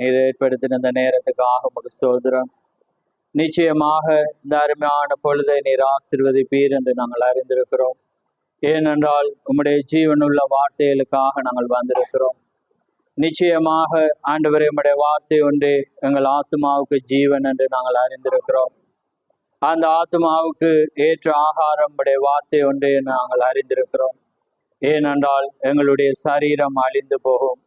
நீர் ஏற்படுத்தின இந்த நேரத்துக்காக உமக்கு ஸ்தோத்திரம். நிச்சயமாக இந்த அருமையான பொழுதை நீர் ஆசீர்வதிப்பீர் என்று நாங்கள் அறிந்திருக்கிறோம். ஏனென்றால் உம்முடைய ஜீவனுள்ள வார்த்தைகளுக்காக நாங்கள் வந்திருக்கிறோம். நிச்சயமாக ஆண்டவரே, உம்முடைய வார்த்தை ஒன்றே எங்கள் ஆத்மாவுக்கு ஜீவன் என்று நாங்கள் அறிந்திருக்கிறோம். அந்த ஆத்மாவுக்கு ஏற்ற ஆகாரம் உடைய வார்த்தை ஒன்றே நாங்கள் அறிந்திருக்கிறோம். ஏனென்றால் எங்களுடைய சரீரம் அழிந்து போகும்,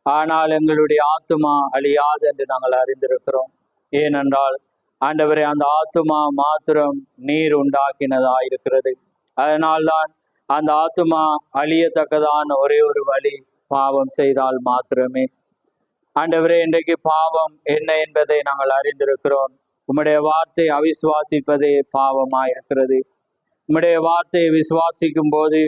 ஆனால் எங்களுடைய ஆத்மா அழியாது என்று நாங்கள் அறிந்திருக்கிறோம். ஏனென்றால் ஆண்டவரே, அந்த ஆத்மா மாத்திரம் நீர் உண்டாக்கினதாயிருக்கிறது. அதனால்தான் அந்த ஆத்மா அழியத்தக்கதான ஒரே ஒரு வழி பாவம் செய்தால் மாத்திரமே. ஆண்டவரே, இன்றைக்கு பாவம் என்ன என்பதை நாங்கள் அறிந்திருக்கிறோம். உம்முடைய வார்த்தை அவிசுவாசிப்பதே பாவமாயிருக்கிறது. உம்முடைய வார்த்தையை விசுவாசிக்கும் போது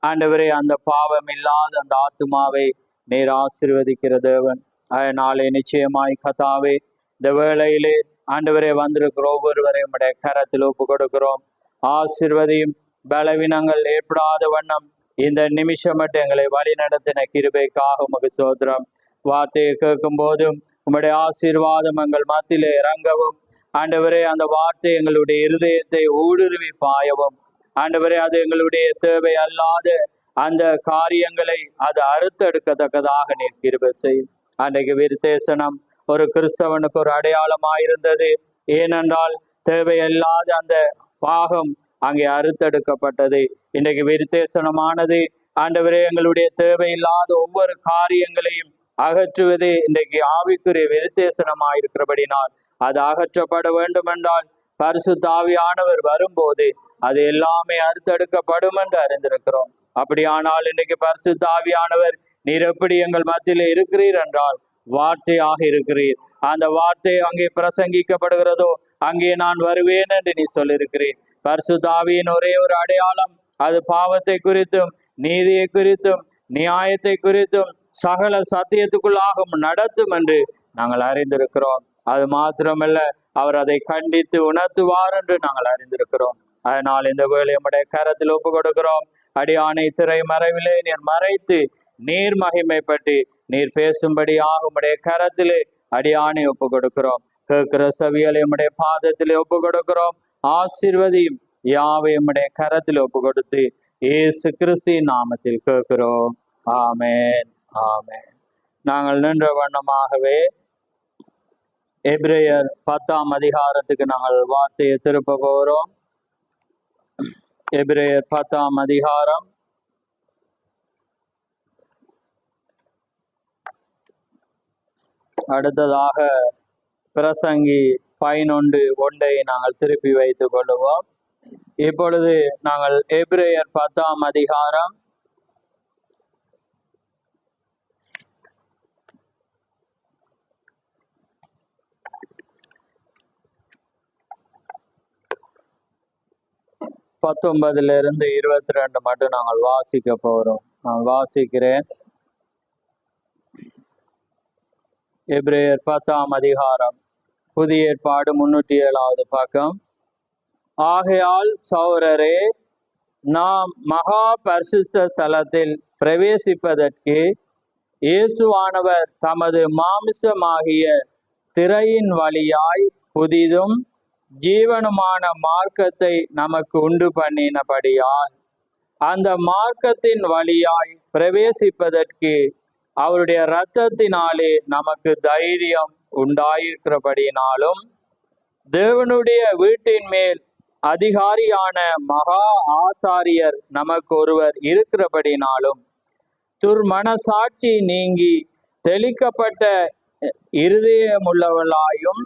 ஆண்டவரே, அந்த பாவம் இல்லாத அந்த ஆத்மாவை நீர் ஆசீர்வதிக்கிற தேவன். அதனாலே நிச்சயமாய் கர்த்தாவே, இந்த வேளையிலே ஆண்டவரே வந்திருக்கிற ஒவ்வொருவரையும் உம்முடைய கரத்தில் ஒப்பு கொடுக்கிறோம். ஆசீர்வதியும். பலவீனங்கள் ஏற்படாத வண்ணம் இந்த நிமிஷம் மட்டும் எங்களை வழி நடத்தின கிருபைக்காக உமக்கு ஸ்தோத்திரம். வார்த்தையை கேட்கும் போதும் உம்முடைய ஆசீர்வாதம் எங்கள் மத்தியிலே இறங்கவும், ஆண்டவரே அந்த வார்த்தை எங்களுடைய இருதயத்தை ஊடுருவி பாயவும், ஆண்டவரே அது எங்களுடைய தேவை அல்லாத அந்த காரியங்களை அது அறுத்தெடுக்கத்தக்கதாக நீர் கிருபை செய்யும். அன்றைக்கு விருத்தேசனம் ஒரு கிறிஸ்தவனுக்கு ஒரு அடையாளமாயிருந்தது. ஏனென்றால் தேவையில்லாத அந்த பாகம் அங்கே அறுத்தெடுக்கப்பட்டது. இன்றைக்கு விருத்தேசனமானது ஆண்டவரே எங்களுடைய தேவையில்லாத ஒவ்வொரு காரியங்களையும் அகற்றுவதே இன்றைக்கு ஆவிக்குரிய விருத்தேசனமாயிருக்கிறபடினால் அது அகற்றப்பட வேண்டும் என்றால் பரிசுத்த ஆவியானவர் வரும்போது அது எல்லாமே அறுத்தெடுக்கப்படும் என்று அறிந்திருக்கிறோம். அப்படியானால் இன்றைக்கு பரிசுத்த ஆவியானவர் நீர் எப்படி எங்கள் மத்தியில் இருக்கிறீர் என்றால் வார்த்தையாக இருக்கிறீர். அந்த வார்த்தை அங்கே பிரசங்கிக்கப்படுகிறதோ அங்கே நான் வருவேன் என்று நீ சொல்லியிருக்கிறீர். பரிசுத்த ஆவியின் ஒரே ஒரு அடையாளம் அது பாவத்தை குறித்தும் நீதியை குறித்தும் நியாயத்தை குறித்தும் சகல சத்தியத்துக்குள்ளாக நடத்தும் என்று நாங்கள் அறிந்திருக்கிறோம். அது மாத்திரமல்ல, அவர் அதை கண்டித்து உணர்த்துவார் என்று நாங்கள் அறிந்திருக்கிறோம். அதனால் இந்த வேளை உம்முடைய கரத்தில் ஒப்பு கொடுக்கிறோம். அடியானை திரை மறைவிலே நீர் மறைத்து நீர் மகிமைப்பட்டு நீர் பேசும்படியாக உம்முடைய கரத்திலே அடியானை ஒப்பு கொடுக்கிறோம். கேட்கிற செவியலை உம்முடைய பாதத்திலே ஒப்பு கொடுக்கிறோம். ஆசீர்வதியும். யாவை உம்முடைய கரத்தில் ஒப்பு கொடுத்து இயேசு கிறிஸ்துவின் நாமத்தில் கேட்கிறோம். ஆமென், ஆமென். நாங்கள் நின்ற வண்ணமாகவே எபிரேயர் 10ஆம் அதிகாரத்துக்கு நாங்கள் வார்த்தையை திருப்ப போகிறோம். எபிரேயர் 10ஆம் அதிகாரம் அடுத்ததாக பிரசங்கி 11:1 நாங்கள் திருப்பி வைத்துக் கொள்ளுவோம். இப்பொழுது நாங்கள் எபிரேயர் 10ஆம் அதிகாரம் 19 22 மட்டும் நாங்கள் வாசிக்க போகிறோம். நான் வாசிக்கிறேன். எபிரேயர் 10ஆம் அதிகாரம் புதிய ஏற்பாடு 307வது பக்கம். ஆகையால் சகோதரரே, நாம் மகா பரிசுத்த ஸ்தலத்தில் பிரவேசிப்பதற்கு இயேசுவானவர் தமது மாம்சமாகிய திரையின் வழியாய் புதிதும் ஜீவனுமான மார்க்கத்தை நமக்கு உண்டு பண்ணினபடியால் அந்த மார்க்கத்தின் வழியாய் பிரவேசிப்பதற்கு அவருடைய இரத்தத்தினாலே நமக்கு தைரியம் உண்டாயிருக்கிறபடினாலும் தேவனுடைய வீட்டின் மேல் அதிகாரியான மகா ஆசாரியர் நமக்கு ஒருவர் இருக்கிறபடினாலும் துர்மனசாட்சி நீங்கி தெளிக்கப்பட்ட இருதயமுள்ளவளாயும்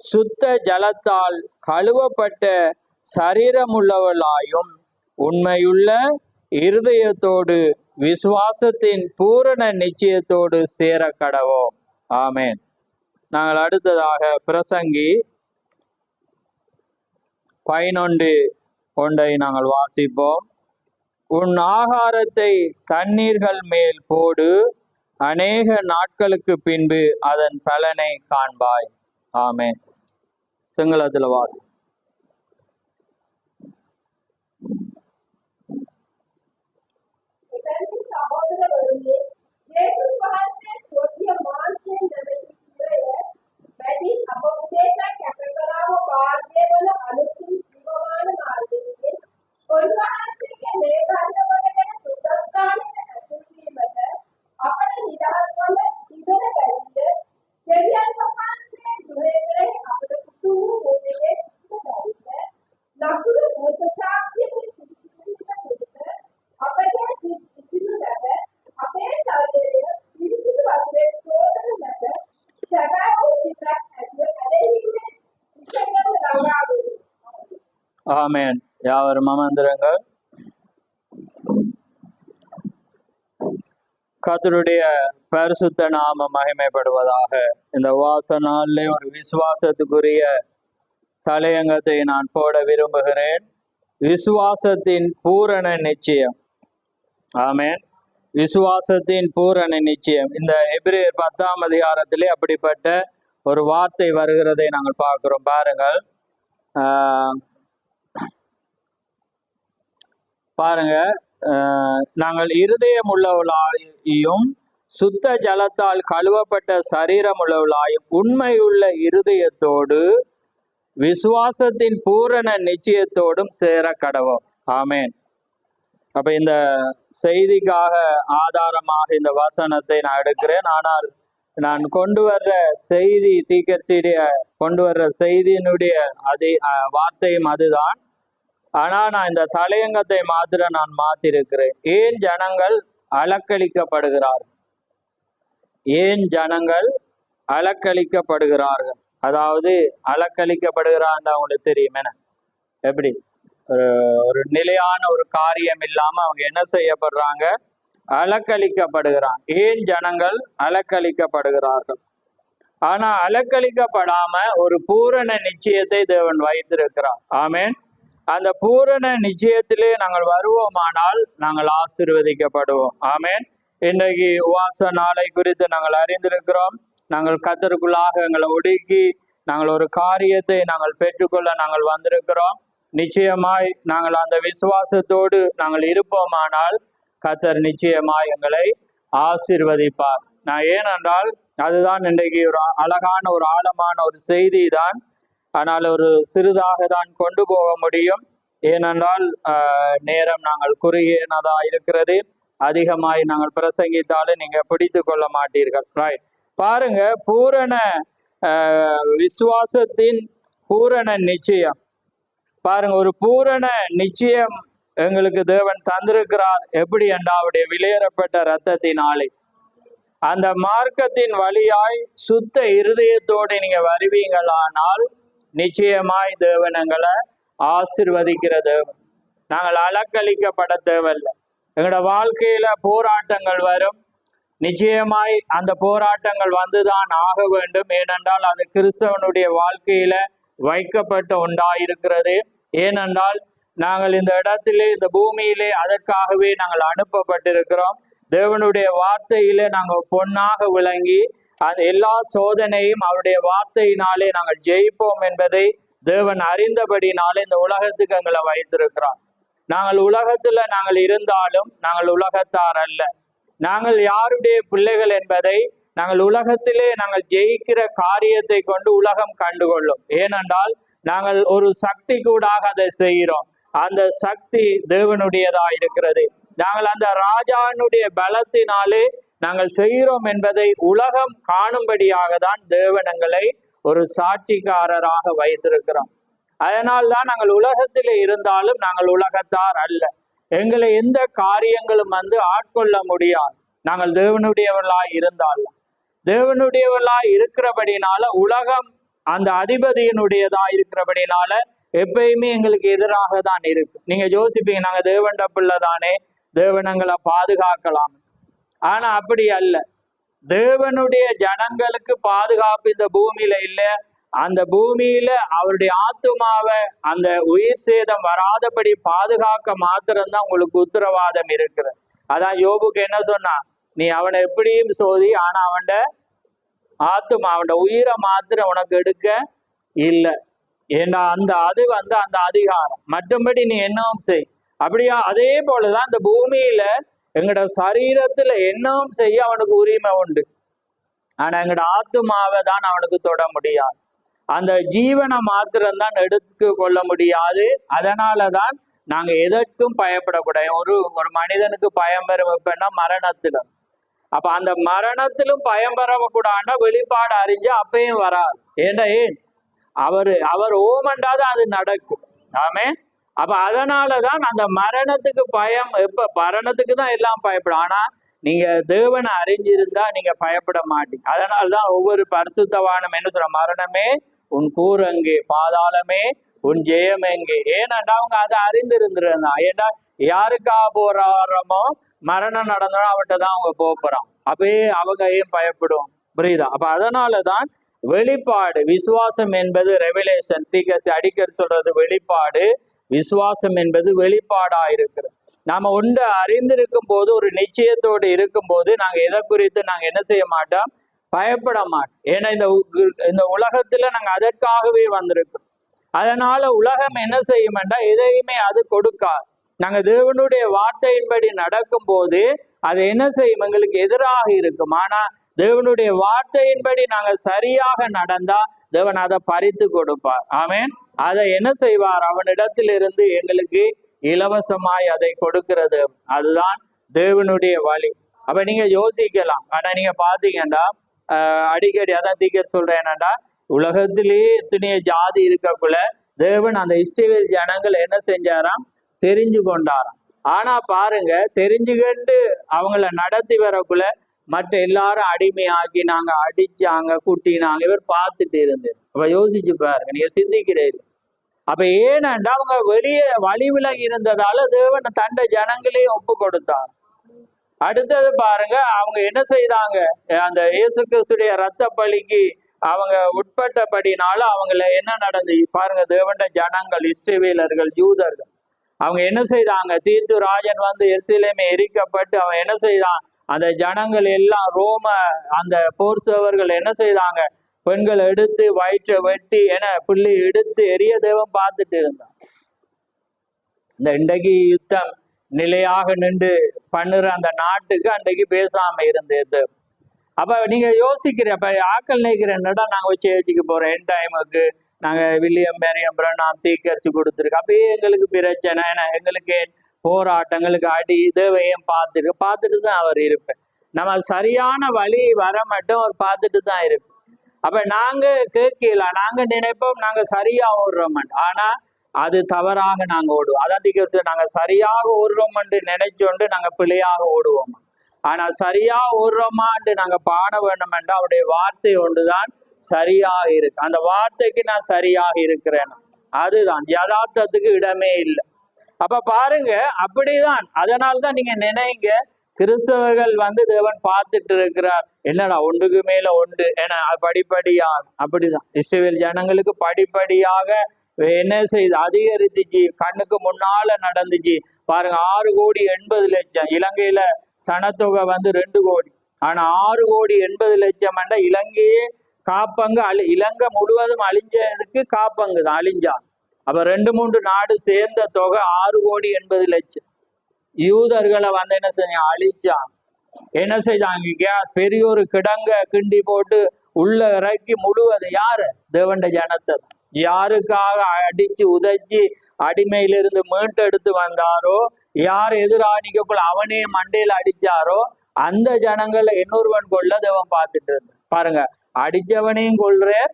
சுத்த ஜலத்தால் கழுவப்பட்ட சரீரமுள்ளவளாயும் உண்மையுள்ள இருதயத்தோடு விசுவாசத்தின் பூரண நிச்சயத்தோடு சேர கடவோம். ஆமென். நாங்கள் அடுத்ததாக பிரசங்கி 11:1 நாங்கள் வாசிப்போம். உன் ஆகாரத்தை தண்ணீர்கள் மேல் போடு, அநேக நாட்களுக்கு பின்பு அதன் பலனை காண்பாய். ஆமென். சிங்களத்தில் வாசி. सहोदर, ஆமென். யாவரும் அமர்ந்திருங்கள். கர்த்தருடைய பரிசுத்த நாம மகிமைப்படுவதாக. இந்த உபவாச நாளிலே ஒரு விசுவாசத்துக்குரிய தலையங்கத்தை நான் போட விரும்புகிறேன். விசுவாசத்தின் பூரண நிச்சயம். ஆமென். விசுவாசத்தின் பூரண நிச்சயம். இந்த எபிரேயர் 10ஆம் அதிகாரத்திலே அப்படிப்பட்ட ஒரு வார்த்தை வருகிறதை நாங்கள் பார்க்கிறோம். பாருங்கள், பாருங்க, நாங்கள் இருதயம் உள்ளவளாயும் சுத்த ஜலத்தால் கழுவப்பட்ட சரீரம் உள்ளவளாயும் உண்மையுள்ள இருதயத்தோடு விசுவாசத்தின் பூரண நிச்சயத்தோடும் சேர கடவோம். ஆமேன். அப்ப இந்த செய்திக்காக ஆதாரமாக இந்த வசனத்தை நான் எடுக்கிறேன். ஆனால் நான் கொண்டு வர்ற செய்தி, தீர்க்கதரிசியுடைய கொண்டு வர்ற செய்தியினுடைய அதே வார்த்தையும் அதுதான். ஆனா நான் இந்த தலையங்கத்தை மாத்திரம் நான் மாத்திருக்கிறேன். ஏன் ஜனங்கள் அலக்களிக்கப்படுகிறார்கள்? ஏன் ஜனங்கள் அலக்களிக்கப்படுகிறார்கள்? அதாவது அலக்களிக்கப்படுகிறான்னு அவங்களுக்கு தெரியும் என்ன? எப்படி ஒரு நிலையான ஒரு காரியம் இல்லாம அவங்க என்ன செய்யப்படுறாங்க? அலக்களிக்கப்படுகிறாங்க. ஏன் ஜனங்கள் அலக்களிக்கப்படுகிறார்கள்? ஆனா அலக்களிக்கப்படாம ஒரு பூரண நிச்சயத்தை தேவன் வைத்திருக்கிறார். ஆமேன். அந்த பூரண நிச்சயத்திலே நாங்கள் வருவோமானால் நாங்கள் ஆசீர்வதிக்கப்படுவோம். ஆமேன். இன்றைக்கு உபவாச நாளை குறித்து நாங்கள் அறிந்திருக்கிறோம். நாங்கள் கர்த்தருக்குள்ளாக எங்களை ஒடுக்கி நாங்கள் ஒரு காரியத்தை நாங்கள் பெற்றுக்கொள்ள நாங்கள் வந்திருக்கிறோம். நிச்சயமாய் நாங்கள் அந்த விசுவாசத்தோடு நாங்கள் இருப்போமானால் கர்த்தர் நிச்சயமாய் எங்களை ஆசீர்வதிப்பார். நான் ஏனென்றால் அதுதான் இன்றைக்கு ஒரு அழகான ஒரு ஆழமான ஒரு செய்தி தான். ஆனால் ஒரு சிறிதாக தான் கொண்டு போக முடியும். ஏனென்றால் நேரம் நாங்கள் குறுகியனதா இருக்கிறது. அதிகமாய் நாங்கள் பிரசங்கித்தாலும் நீங்க பிடித்து கொள்ள மாட்டீர்கள். ரைட், பாருங்க, பூரண விசுவாசத்தின் பூரண நிச்சயம். பாருங்க, ஒரு பூரண நிச்சயம் எங்களுக்கு தேவன் தந்திருக்கிறார். எப்படி என்றால் அவருடைய விலையேறப்பட்ட இரத்தத்தினாலே. அந்த மார்க்கத்தின் வழியாய் சுத்த இருதயத்தோடு நீங்க வருவீங்களானால் நிச்சயமாய் தேவன் எங்களை ஆசீர்வதிக்கிற தேவன். நாங்கள் அலக்களிக்கப்பட தேவையில்லை. எங்களோட வாழ்க்கையில போராட்டங்கள் வரும். நிச்சயமாய் அந்த போராட்டங்கள் வந்துதான் ஆக வேண்டும். ஏனென்றால் அது கிறிஸ்தவனுடைய வாழ்க்கையில வைக்கப்பட்ட ஒன்றாயிருக்கிறது. ஏனென்றால் நாங்கள் இந்த இடத்திலே, இந்த பூமியிலே அதற்காகவே நாங்கள் அனுப்பப்பட்டிருக்கிறோம். தேவனுடைய வார்த்தையிலே நாங்கள் பொன்னாக விளங்கி அந்த எல்லா சோதனையும் அவருடைய வார்த்தையினாலே நாங்கள் ஜெயிப்போம் என்பதை தேவன் அறிந்தபடினாலே இந்த உலகத்துக்கு எங்களை வைத்திருக்கிறோம். நாங்கள் உலகத்துல நாங்கள் இருந்தாலும் நாங்கள் உலகத்தார் அல்ல. நாங்கள் யாருடைய பிள்ளைகள் என்பதை நாங்கள் உலகத்திலே நாங்கள் ஜெயிக்கிற காரியத்தை கொண்டு உலகம் கண்டுகொள்ளும். ஏனென்றால் நாங்கள் ஒரு சக்தி கூடாக அதை செய்கிறோம். அந்த சக்தி தேவனுடையதா இருக்கிறது. நாங்கள் அந்த ராஜானுடைய பலத்தினாலே நாங்கள் செய்கிறோம் என்பதை உலகம் காணும்படியாக தான் தேவன் எங்களை ஒரு சாட்சிக்காரராக வைத்திருக்கிறோம். அதனால்தான் நாங்கள் உலகத்திலே இருந்தாலும் நாங்கள் உலகத்தார் அல்ல. எங்களை எந்த காரியங்களும் ஆட்கொள்ள முடியாது. நாங்கள் தேவனுடையவர்களாய் இருந்தாலும், தேவனுடையவர்களாய் இருக்கிறபடினால உலகம் அந்த அதிபதியினுடையதா இருக்கிறபடினால எப்பயுமே எங்களுக்கு எதிராக தான் இருக்கு. நீங்க யோசிப்பீங்க, நாங்க தேவன்ட பிள்ளை தானே, தேவனங்களை பாதுகாக்கலாம். ஆனா அப்படி அல்ல. தேவனுடைய ஜனங்களுக்கு பாதுகாப்பு இந்த பூமியில இல்லை. அந்த பூமியில அவருடைய ஆத்துமாவை அந்த உயிர் சேதம் வராதபடி பாதுகாக்க மாத்திரம்தான் உங்களுக்கு உத்தரவாதம் இருக்கிறது. அதான் யோபுக்கு என்ன சொன்னா, நீ அவனை எப்படியும் சோதி, ஆனா அவன் ஆத்துமா, அவன் உயிரை மாத்திரம் உனக்கு எடுக்க இல்லை. ஏன்னா அது அந்த அதிகாரம். மற்றபடி நீ என்னவும் செய். அப்படியா? அதே போலதான் இந்த பூமியில எங்களோட சரீரத்துல என்னவும் செய்ய அவனுக்கு உரிமை உண்டு. ஆனா எங்களோட ஆத்துமாவை தான் அவனுக்கு தொட முடியாது. அந்த ஜீவனை மாத்திரம்தான் எடுத்து கொள்ள முடியாது. அதனாலதான் நாங்க எதற்கும் பயப்படக்கூடாது. ஒரு மனிதனுக்கு பயம் பெறும் எப்பன்னா மரணத்திலும். அப்ப அந்த மரணத்திலும் பயம் பெறக்கூடாதுன்னா வெளிப்பாடு அறிஞ்சு அப்பயும் வராது. ஏன் அவர் ஓமண்டாத அது நடக்கும். ஆமே. அப்ப அதனாலதான் அந்த மரணத்துக்கு பயம். எப்ப மரணத்துக்கு தான் எல்லாம் பயப்படும். ஆனா நீங்க தேவனை அறிஞ்சிருந்தா நீங்க பயப்பட மாட்டீங்க. அதனால்தான் ஒவ்வொரு பரிசுத்தவானும் என்ன சொல்ற, மரணமே உன் கூரங்கே, பாதாளமே உன் ஜெயம் எங்கே? ஏனண்டா அவங்க அதை அறிந்திருந்திருந்தா. ஏன்னா யாருக்காக போறாரமோ மரணம் நடந்தாலும் அவர்கிட்ட தான் அவங்க போறான். அப்பயே அவங்க ஏன் பயப்படும்? புரியுதா? அப்ப அதனாலதான் வெளிப்பாடு, விசுவாசம் என்பது ரெவலேஷன். அடிக்கடி சொல்றது வெளிப்பாடு, விசுவாசம் என்பது வெளிப்பாடா இருக்கிறது. நாம ஒன்று அறிந்திருக்கும் போது, ஒரு நிச்சயத்தோடு இருக்கும் போது, நாங்க எதை குறித்து நாங்க என்ன செய்ய மாட்டோம்? பயப்பட மாட்டோம். ஏன்னா இந்த உலகத்துல நாங்க அதற்காகவே வந்திருக்கோம். அதனால உலகம் என்ன செய்யும்டா, எதையுமே அது கொடுக்காது. நாங்க தேவனுடைய வார்த்தையின்படி நடக்கும் போது அது என்ன செய்யும்? எங்களுக்கு எதிராக இருக்கும். ஆனா தேவனுடைய வார்த்தையின்படி நாங்க சரியாக நடந்தா தேவன் அதை பறித்து கொடுப்பார். ஆமென். அதை என்ன செய்வார்? அவனிடத்திலிருந்து எங்களுக்கு இலவசமாய் அதை கொடுக்கிறது. அதுதான் தேவனுடைய வழி. அப்ப நீங்க யோசிக்கலாம். ஆனா நீங்க பாத்தீங்கன்னா அடிக்கடி அதான் தீக்கர் சொல்றேன், என்னன்னா உலகத்திலேயே எத்தனையோ ஜாதி இருக்கக்குள்ள தேவன் அந்த இஸ்ரவேல் ஜனங்கள் என்ன செஞ்சாராம்? தெரிஞ்சு கொண்டாராம். ஆனா பாருங்க, தெரிஞ்சுக்கண்டு அவங்கள நடத்தி வரக்குள்ள மற்ற எல்லாரும் அடிமையாக்கினாங்க, அடிச்சாங்க, குட்டினாங்க. இவர் பார்த்துட்டு இருந்தது. அப்ப யோசிச்சு பாருங்க, நீங்க சிந்திக்கிறீர்கள். அப்ப ஏனண்டா அவங்க வெளியே வழி விலகி இருந்ததால தேவன் தண்டை ஜனங்களையும் ஒப்பு கொடுத்தார். அடுத்தது பாருங்க, அவங்க என்ன செய்தாங்க? அந்த இயேசு கிறிஸ்துடைய ரத்த பலிக்கு அவங்க உட்பட்டபடினால அவங்கள என்ன நடந்தது பாருங்க. தேவண்ட ஜனங்கள், இஸ்ரவேலர்கள், யூதர்கள், அவங்க என்ன செய்தாங்க? தீத்து ராஜன் வந்து எருசலேமை எரிக்கப்பட்டு அவன் என்ன செய்தான்? அந்த ஜனங்கள் எல்லாம் ரோம அந்த போர் சேவர்கள் என்ன செய்தாங்க? பெண்களை எடுத்து வயிற்றை வெட்டி என புள்ளி எடுத்து எரிய தேவன் பார்த்துட்டு இருந்தான். இந்த இன்றைக்கு யுத்தம் நிலையாக நின்று பண்ணுற அந்த நாட்டுக்கு அன்றைக்கு பேசாம இருந்தது. அப்ப நீங்க யோசிக்கிற, அப்ப ஆக்கள் நினைக்கிறேன்டா நாங்க சேர்ச்சுக்கு போறோம், என் டைமுக்கு நாங்க வில்லியம் மேரியம் பிரணாம் தீக்கரிசி கொடுத்துருக்கோம். அப்பயே எங்களுக்கு பிரச்சனை, எங்களுக்கு போராட்டங்களுக்கு அடி தேவையும் பார்த்துட்டு தான் அவர் இருப்பேன். நம்ம சரியான வழி வர மட்டும் அவர் பார்த்துட்டு தான் இருப்பேன். அப்ப நாங்க கேட்கல, நாங்க நினைப்போம் நாங்க சரியா ஓடுறோம், ஆனா அது தவறாக நாங்க ஓடுவோம். அதான் தீக்கரிசி நாங்க சரியாக ஓடுறோம் என்று நினைச்சோண்டு நாங்க பிழையாக ஓடுவோம். ஆனா சரியா ஓடுறோமான்னு நாங்க பாட வேண்டும் என்றால் அவருடைய வார்த்தை ஒன்றுதான் சரியாக இருக்கு. அந்த வார்த்தைக்கு நான் சரியாக இருக்கிறேன், அதுதான் யதார்த்தத்துக்கு இடமே இல்லை. அப்ப பாருங்க, அப்படிதான். அதனால்தான் நீங்க நினைங்க, கிறிஸ்தவர்கள் வந்து தேவன் பார்த்துட்டு இருக்கிறார், என்னடா ஒன்றுக்கு மேல ஒன்று என படிப்படியாக. அப்படிதான் இஸ்ரவேல் ஜனங்களுக்கு படிப்படியாக என்ன செய்து அதிகரித்துச்சு, கண்ணுக்கு முன்னால நடந்துச்சு. பாருங்க, 6,80,00,000 இலங்கையில சனத்தொகை வந்து 2 கோடி. ஆனா 6,80,00,000 என்ற இலங்கையே காப்பங்கு இலங்கை முழுவதும் அழிஞ்சதுக்கு காப்பங்கு தான் அழிஞ்சா. அப்ப 2-3 நாடு சேர்ந்த தொகை 6,80,00,000. யூதர்களை வந்து என்ன செஞ்சாங்க? அழிச்சான். என்ன செய்தாங்க? பெரிய ஒரு கிடங்க கிண்டி போட்டு உள்ள இறக்கி முழுவது யாரு? தேவண்ட ஜனத்தை. யாருக்காக அடிச்சு உதைச்சி அடிமையிலிருந்து மீட்டெடுத்து வந்தாரோ, யார் எதிராணிக்குள்ள அவனே மண்டையில அடிச்சாரோ, அந்த ஜனங்களை இன்னொருவன் கொள்ள தேவன் பார்த்துட்டு இருந்தார். பாருங்க, அடிச்சவனையும் கொள்றார்,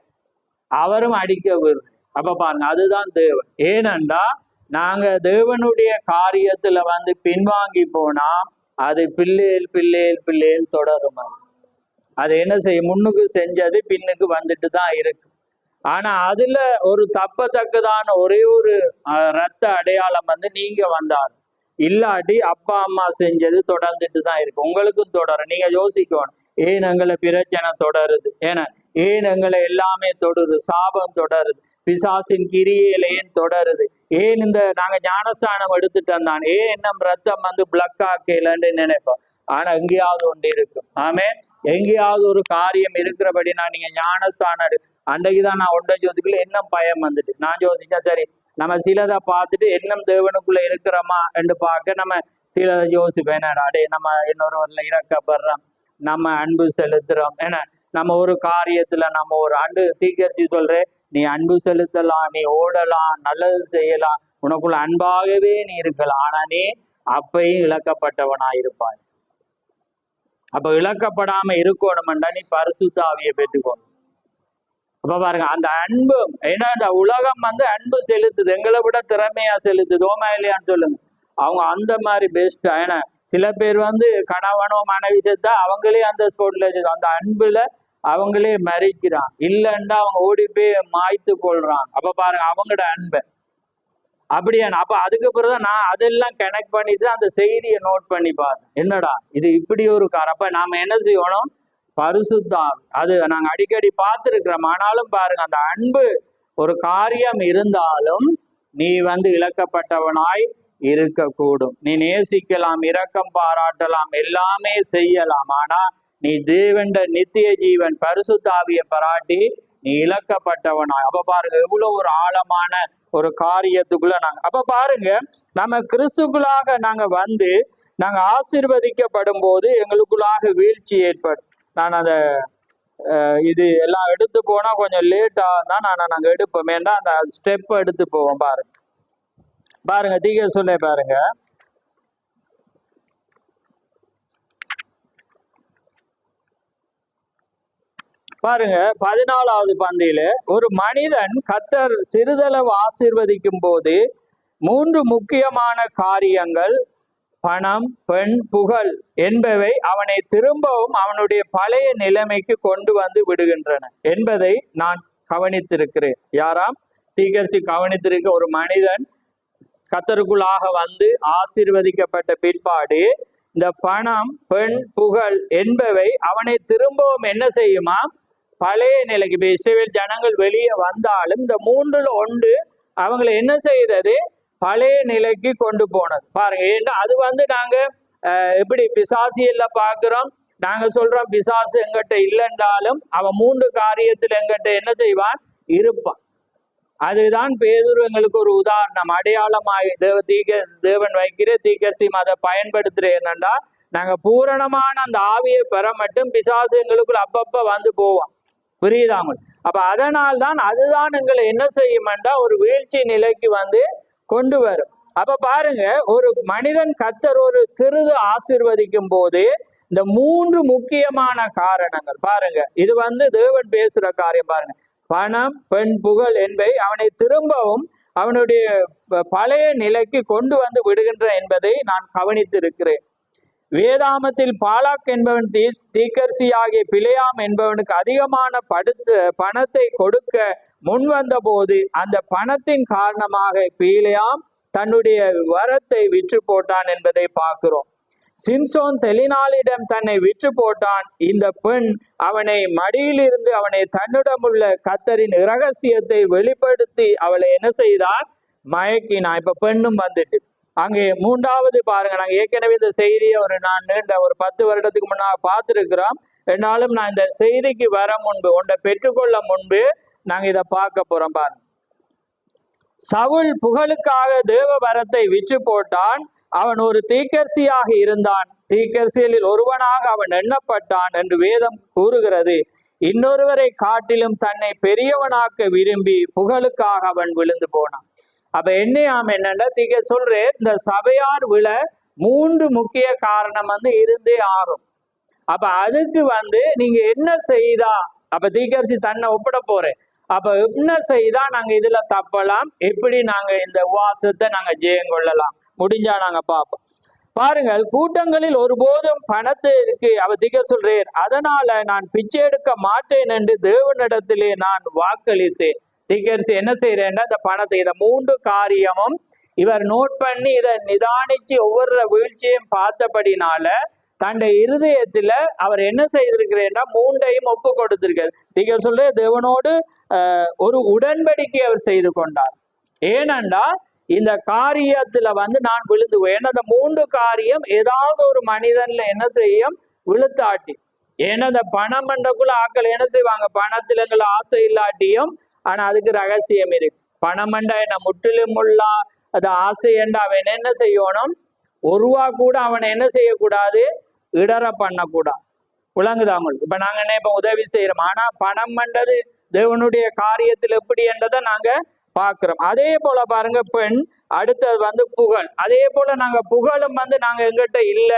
அவரும் அடிக்க விடுறார். அப்ப பாருங்க, அதுதான் தேவன். ஏனென்றா நாங்க தேவனுடைய காரியத்துல வந்து பின்வாங்கி போனா அது பிள்ளைகள் தொடரும். அது என்ன செய்யும்? முன்னுக்கு செஞ்சது பின்னுக்கு வந்துட்டு தான் இருக்கு. ஆனா அதுல ஒரு தப்பத்தக்கதான ஒரே ஒரு ரத்த அடையாளம் வந்து நீங்க வந்தார், இல்லாட்டி அப்பா அம்மா செஞ்சது தொடர்ந்துட்டு தான் இருக்கு. உங்களுக்கும் தொடரும். நீங்க யோசிக்கணும், ஏன் எங்களை பிரச்சனை தொடருது? ஏன் எங்களை எல்லாமே தொடருது? சாபம் தொடருது, பிசாசின் கிரியையில ஏன் தொடருது? ஏன் இந்த நாங்க ஞானஸ்தானம் எடுத்துட்டு வந்தான், ஏன் நம் ரத்தம் வந்து பிளக் ஆக்கலன்னு நினைப்போம். ஆனா எங்கேயாவது ஒன்று இருக்கும். ஆமே, எங்கேயாவது ஒரு காரியம் இருக்கிறபடி நான் நீங்க ஞானஸ்தானம் அன்றைக்குதான் நான் ஒன்றை யோசிக்கல, இன்னும் பயம் வந்துட்டு நான் யோசிச்சா சரி, நம்ம சிலதை பார்த்துட்டு இன்னும் தேவனுக்குள்ள இருக்கிறோமா என்று பார்க்க நம்ம சிலதை யோசிப்பேன். அடே, நம்ம இன்னொருவர்ல இறக்கப்படுறோம், நம்ம அன்பு செலுத்துறோம். ஏன்னா நம்ம ஒரு காரியத்துல நம்ம ஒரு அன்பு தீக்கரிசி சொல்றேன், நீ அன்பு செலுத்தலாம், நீ ஓடலாம், நல்லது செய்யலாம், உனக்குள்ள அன்பாகவே நீ இருக்கலாம். ஆனா நீ அப்பையும் இழக்கப்பட்டவனா இருப்பாய். அப்ப இழக்கப்படாம இருக்கணும்டா நீ பரிசுத்த ஆவியை பெற்றுக்கணும். அப்ப பாருங்க, அந்த அன்பு ஏன்னா இந்த உலகம் வந்து அன்பு செலுத்துது, எங்களை விட திறமையா செலுத்துது. ஓமா இல்லையான்னு சொல்லுங்க. அவங்க அந்த மாதிரி பெஸ்ட். ஏன்னா சில பேர் வந்து கணவனோ மனைவி செத்தா அவங்களே அந்த ஸ்போர்ட்ல அந்த அன்புல அவங்களே மறிக்கிறான், இல்லைன்னா அவங்க ஓடி போய் மாய்த்து கொள்றான். அப்ப பாருங்க அவங்களோட அன்பை அப்படியான. அப்ப அதுக்கு பிறகுதான் நான் அதெல்லாம் கனெக்ட் பண்ணிட்டு அந்த செய்தியை நோட் பண்ணி பார்த்தேன். என்னடா இது இப்படி ஒரு அப்ப நாம என்ன செய்யணும்? பரிசுத்தாவி, அது நாங்க அடிக்கடி பார்த்துருக்கிறோம். ஆனாலும் பாருங்க அந்த அன்பு ஒரு காரியம் இருந்தாலும் நீ இழக்கப்பட்டவனாய் இருக்கக்கூடும். நீ நேசிக்கலாம், இரக்கம் பாராட்டலாம், எல்லாமே செய்யலாம். ஆனா நீ தேவண்ட நித்திய ஜீவன் பரிசுத்தாவிய பாராட்டி நீ இழக்கப்பட்டவனாய். அப்ப பாருங்க எவ்வளவு ஒரு ஆழமான ஒரு காரியத்துக்குள்ள அப்ப பாருங்க நம்ம கிறிஸ்துக்குள்ளாக நாங்க ஆசீர்வதிக்கப்படும் போது எங்களுக்குள்ளாக வீழ்ச்சி ஏற்படும். நான் அந்த இது எல்லாம் எடுத்து போனா கொஞ்சம் லேட்டா தான் நாங்க எடுப்போம். ஏன்னா அந்த ஸ்டெப் எடுத்து போவோம். பாருங்க தீக சொல்ல பாருங்க, பாருங்க 14வது பந்தியில ஒரு மனிதன் கர்த்தர் சிறிதளவு ஆசீர்வதிக்கும் போது 3 முக்கியமான காரியங்கள், பணம், பெண், புகழ் என்பவை அவனை திரும்பவும் அவனுடைய பழைய நிலைமைக்கு கொண்டு விடுகின்றன என்பதை நான் கவனித்திருக்கிறேன். யாராம்? தீர்க்கதரிசி கவனித்திருக்க. ஒரு மனிதன் கர்த்தருக்குள்ளாக ஆசீர்வதிக்கப்பட்ட பிற்பாடு இந்த பணம், பெண், புகழ் என்பவை அவனை திரும்பவும் என்ன செய்யுமா? பழைய நிலைக்கு. இப்ப இஸ்ரவேல் ஜனங்கள் வெளியே வந்தாலும் இந்த 3ல் 1 அவங்களை என்ன செய்தது? பழைய நிலைக்கு கொண்டு போனது. பாருங்க, ஏன்னா அது நாங்க எப்படி பிசாசியல்ல பாக்குறோம். நாங்க சொல்றோம் பிசாசு எங்கிட்ட இல்லைன்றாலும் அவன் 3 காரியத்துல எங்கிட்ட என்ன செய்வான்? இருப்பான். அதுதான் பேதுரு எங்களுக்கு ஒரு உதாரணம், அடையாளமாய் தேவன் வைக்கிற தீர்க்கதரிசி அதை பயன்படுத்துற. என்னண்டா நாங்க பூரணமான அந்த ஆவியை பெற மட்டும் பிசாசு எங்களுக்குள்ள அப்பப்ப போவான். புரியுதாமல்? அப்ப அதனால்தான் அதுதான் எங்களை என்ன செய்யும்டா ஒரு வீழ்ச்சி நிலைக்கு கொண்டு வரும். அப்ப பாருங்க, ஒரு மனிதன் கர்த்தர் ஒரு சிறிது ஆசீர்வதிக்கும் போது இந்த 3 முக்கியமான காரணங்கள் பாருங்க, இது தேவன் பேசுற காரியம். பாருங்க, பணம், பெண், புகழ் என்பவை அவனை திரும்பவும் அவனுடைய பழைய நிலைக்கு கொண்டு விடுகின்ற என்பதை நான் கவனித்திருக்கிறேன். வேதாமத்தில் பாலாக் என்பவன் தீர்க்கதரிசியாகிய பிலேயாம் என்பவனுக்கு அதிகமான பணத்தை கொடுக்க முன்வந்த போது அந்த பணத்தின் காரணமாக பிலேயாம் தன்னுடைய வரத்தை விற்று போட்டான் என்பதை பார்க்கிறோம். சிம்சோன் தெலினாளிடம் தன்னை விற்று போட்டான். இந்த பெண் அவனை மடியிலிருந்து அவனை தன்னிடமுள்ள கர்த்தரின் இரகசியத்தை வெளிப்படுத்தி அவளை என்ன செய்தான்? மயக்கினான். இப்ப பெண்ணும் அங்கே 3வது பாருங்க, நாங்க ஏற்கனவே இந்த செய்தியை நான் நீண்ட ஒரு 10 வருடத்துக்கு முன்னாக பார்த்துருக்கிறோம். என்னாலும் நான் இந்த செய்திக்கு வர முன்பு ஒன்றை பெற்றுக்கொள்ள முன்பு நாங்க இதை பார்க்க போறோம். பாருங்க, சவுல் புகழுக்காக தேவ வரத்தை விற்று போட்டான். அவன் ஒரு தீர்க்கதரிசியாக இருந்தான். தீர்க்கதரிசிகளில் ஒருவனாக அவன் எண்ணப்பட்டான் என்று வேதம் கூறுகிறது. இன்னொருவரை காட்டிலும் தன்னை பெரியவனாக்க விரும்பி புகழுக்காக அவன் விழுந்து போனான். அப்ப என்னன்னா சொல்றேன், இந்த சபையார் விழ 3 முக்கிய காரணம் இருந்தே ஆகும். அப்ப அதுக்கு நீங்க என்ன செய்தா, அப்ப தீர்க்கதரிசி தன்னை ஒப்பிட போறேன். அப்ப என்ன செய்தா நாங்க இதுல தப்பலாம், எப்படி நாங்க இந்த உபவாசத்தை நாங்க ஜெயம் கொள்ளலாம், முடிஞ்சா நாங்க பார்ப்போம். பாருங்கள், கூட்டங்களில் ஒருபோதும் பணத்திற்கு அவ தீர்க்கதரிசி சொல்றேன், அதனால நான் பிச்சை எடுக்க மாட்டேன் என்று தேவனிடத்திலே நான் வாக்களித்தேன். தீர்க்கதரிசி என்ன செய்யறேன்னா இந்த பணத்தை, இதை 3 காரியமும் இவர் நோட் பண்ணி இதை நிதானிச்சு ஒவ்வொரு வீழ்ச்சியும் பார்த்தபடினால தன்னுடைய இருதயத்துல அவர் என்ன செய்திருக்கிறேன்னா 3ஐயும் ஒப்பு கொடுத்திருக்காரு. தீர்க்கதரிசி சொல்ற தேவனோடு ஒரு உடன்படிக்கை அவர் செய்து கொண்டார். ஏனென்றா இந்த காரியத்துல நான் விழுந்துவேன். ஏன்னா இந்த 3 காரியம் ஏதாவது ஒரு மனிதன்ல என்ன செய்யும்? விழுத்தாட்டி. ஏன்னா இந்த பணம் என்றக்குள்ள ஆக்கள் என்ன செய்வாங்க? பணத்துல எங்களை ஆசை இல்லாட்டியும், ஆனா அதுக்கு ரகசியம் இருக்கு. பணம் என்றா என்ன? முற்றிலும் உள்ள அது ஆசை என்றா அவன் என்ன செய்யணும்? 1 ரூபா கூட அவனை என்ன செய்யக்கூடாது? இடற பண்ணக்கூடாது. விளங்குதாங்க? இப்ப நாங்க என்ன இப்ப உதவி செய்யறோம், ஆனா பணம் என்றது தேவனுடைய காரியத்தில் எப்படி என்றதை நாங்க பார்க்கிறோம். அதே போல பாருங்க, பெண், அடுத்தது புகழ். அதே போல நாங்க புகழும் நாங்க எங்கிட்ட இல்ல,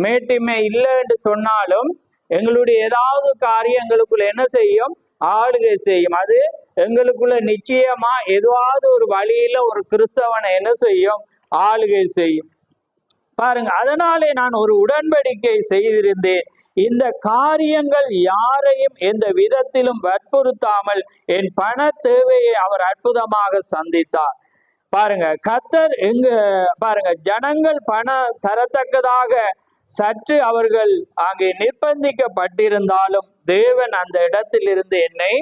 மேட்டிமை இல்லை என்று சொன்னாலும் எங்களுடைய ஏதாவது காரியம் எங்களுக்குள்ள என்ன செய்யும்? ஆளுகை செய்யும். அது எங்களுக்குள்ள நிச்சயமா ஏதாவது ஒரு வழியில ஒரு கிறிஸ்தவனை என்ன செய்யும்? ஆளுகை செய்யும். பாருங்க, அதனாலே நான் ஒரு உடன்படிக்கை செய்திருந்தேன். இந்த காரியங்கள் யாரையும் எந்த விதத்திலும் வற்புறுத்தாமல் என் பண தேவையை அவர் அற்புதமாக சந்தித்தார். பாருங்க, கர்த்தர் எங்க பாருங்க, ஜனங்கள் பணம் தரத்தக்கதாக சற்று அவர்கள் அங்கே நிர்பந்திக்கப்பட்டிருந்தாலும் தேவன் அந்த இடத்திலிருந்து என்னை